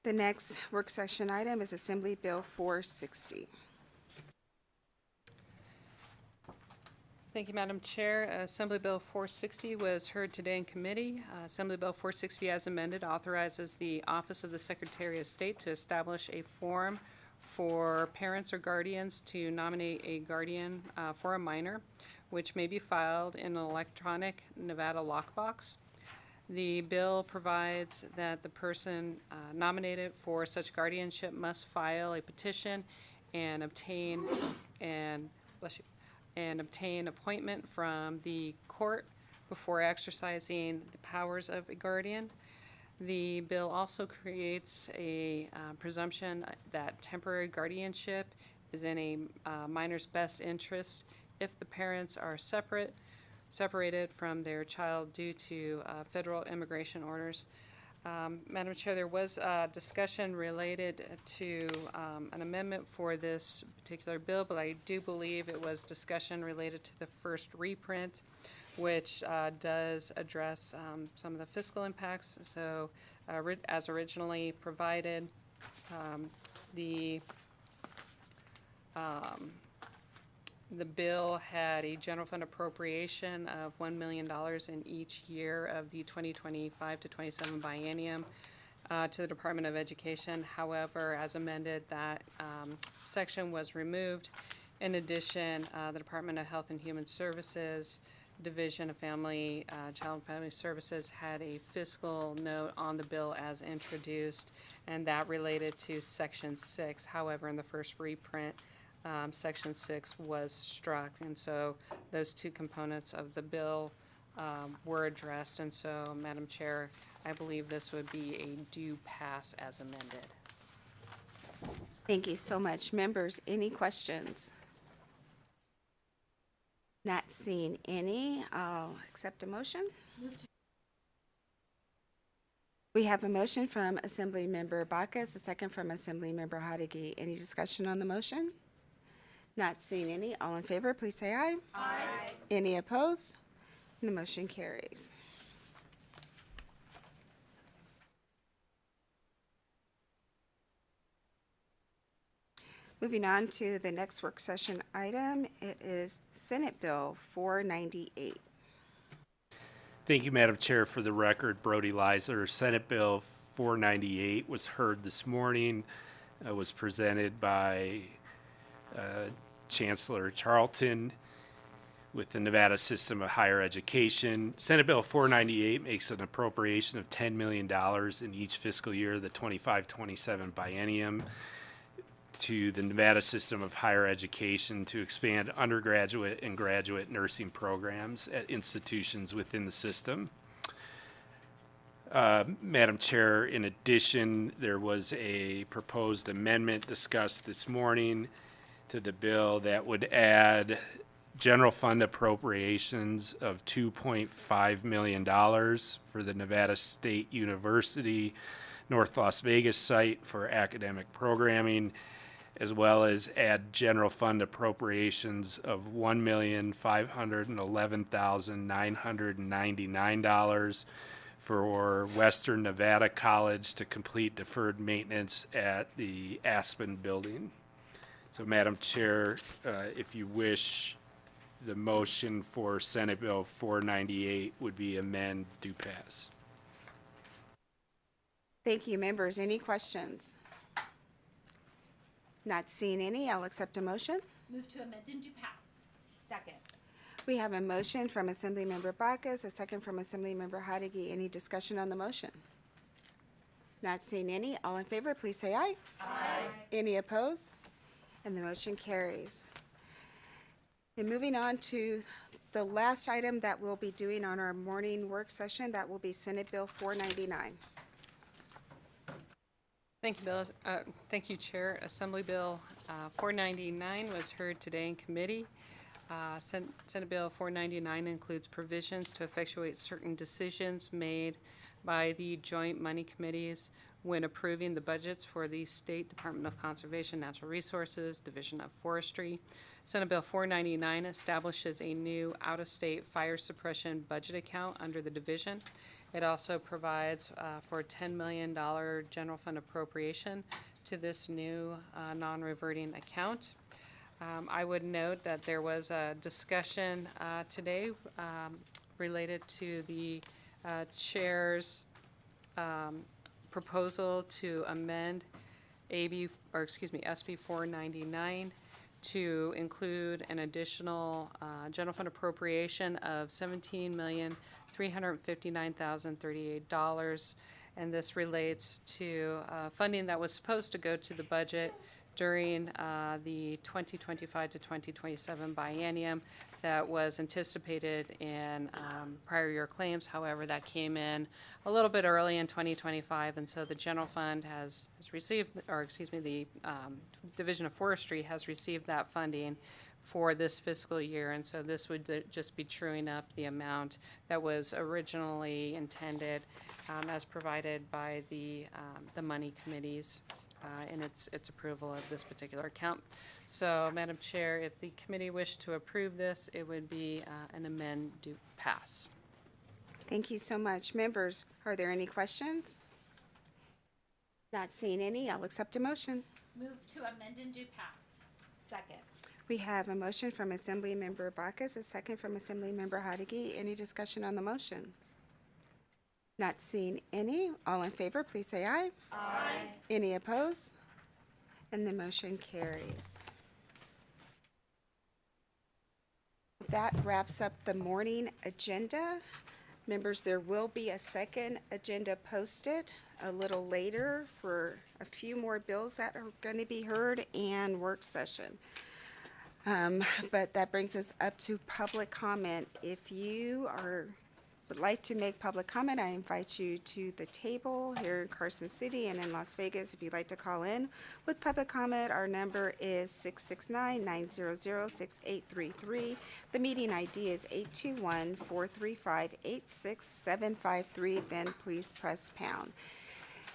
The next work session item is Assembly Bill 460. Thank you, Madam Chair. Assembly Bill 460 was heard today in committee. Assembly Bill 460, as amended, authorizes the Office of the Secretary of State to establish a form for parents or guardians to nominate a guardian for a minor, which may be filed in an electronic Nevada lockbox. The bill provides that the person nominated for such guardianship must file a petition and obtain appointment from the court before exercising the powers of a guardian. The bill also creates a presumption that temporary guardianship is in a minor's best interest if the parents are separated from their child due to federal immigration orders. Madam Chair, there was discussion related to an amendment for this particular bill, but I do believe it was discussion related to the first reprint, which does address some of the fiscal impacts. So as originally provided, the bill had a general fund appropriation of $1 million in each year of the 2025 to 27 biennium to the Department of Education. However, as amended, that section was removed. In addition, the Department of Health and Human Services, Division of Family, Child and Family Services had a fiscal note on the bill as introduced, and that related to Section 6. However, in the first reprint, Section 6 was struck, and so those two components of the bill were addressed. And so, Madam Chair, I believe this would be a due pass as amended. Thank you so much. Members, any questions? Not seeing any. I'll accept a motion. We have a motion from Assemblymember Bacchus, a second from Assemblymember Hodeggy. Any discussion on the motion? Not seeing any. All in favor, please say aye. Aye. Any opposed? The motion carries. Moving on to the next work session item, it is Senate Bill 498. Thank you, Madam Chair. For the record, Brody Leiser. Senate Bill 498 was heard this morning. Was presented by Chancellor Charlton with the Nevada System of Higher Education. Senate Bill 498 makes an appropriation of $10 million in each fiscal year of the 25-27 biennium to the Nevada System of Higher Education to expand undergraduate and graduate nursing programs at institutions within the system. Madam Chair, in addition, there was a proposed amendment discussed this morning to the bill that would add general fund appropriations of $2.5 million for the Nevada State University North Las Vegas site for academic programming, as well as add general fund appropriations of $1,511,999 for Western Nevada College to complete deferred maintenance at the Aspen building. So, Madam Chair, if you wish, the motion for Senate Bill 498 would be amend, do pass. Thank you, members. Any questions? Not seeing any. I'll accept a motion. Move to amend and do pass. Second. We have a motion from Assemblymember Bacchus, a second from Assemblymember Hodeggy. Any discussion on the motion? Not seeing any. All in favor, please say aye. Aye. Any opposed? And the motion carries. And moving on to the last item that we'll be doing on our morning work session, that will be Senate Bill 499. Thank you, Bill. Thank you, Chair. Assembly Bill 499 was heard today in committee. Senate Bill 499 includes provisions to effectuate certain decisions made by the joint money committees when approving the budgets for the State Department of Conservation, Natural Resources, Division of Forestry. Senate Bill 499 establishes a new out-of-state fire suppression budget account under the division. It also provides for a $10 million general fund appropriation to this new non-reverting account. I would note that there was a discussion today related to the chair's proposal to amend SB 499 to include an additional general fund appropriation of $17,359,038. And this relates to funding that was supposed to go to the budget during the 2025 to 2027 biennium that was anticipated in prior year claims. However, that came in a little bit early in 2025, and so the general fund has received, or excuse me, the Division of Forestry has received that funding for this fiscal year, and so this would just be truing up the amount that was originally intended as provided by the money committees in its approval of this particular account. So, Madam Chair, if the committee wished to approve this, it would be an amend do pass. Thank you so much. Members, are there any questions? Not seeing any, I'll accept a motion. Move to amend and do pass. Second. We have a motion from Assemblymember Bacchus, a second from Assemblymember Hodeggy. Any discussion on the motion? Not seeing any. All in favor, please say aye. Aye. Any opposed? And the motion carries. That wraps up the morning agenda. Members, there will be a second agenda posted a little later for a few more bills that are going to be heard and work session. But that brings us up to public comment. If you would like to make public comment, I invite you to the table here in Carson City and in Las Vegas. If you'd like to call in with public comment, our number is 669-900-6833. The meeting ID is 821-435-86753. Then please press pound.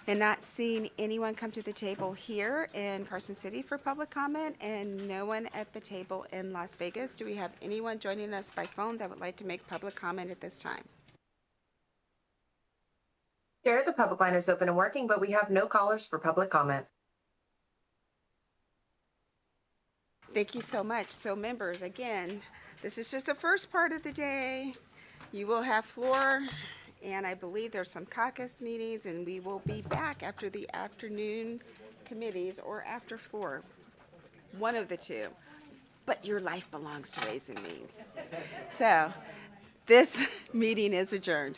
And not seeing anyone come to the table here in Carson City for public comment and no one at the table in Las Vegas, do we have anyone joining us by phone that would like to make public comment at this time? Chair, the public line is open and working, but we have no callers for public comment. Thank you so much. So members, again, this is just the first part of the day. You will have floor, and I believe there's some caucus meetings, and we will be back after the afternoon committees or after floor, one of the two. But your life belongs to Ways and Means. So this meeting is adjourned.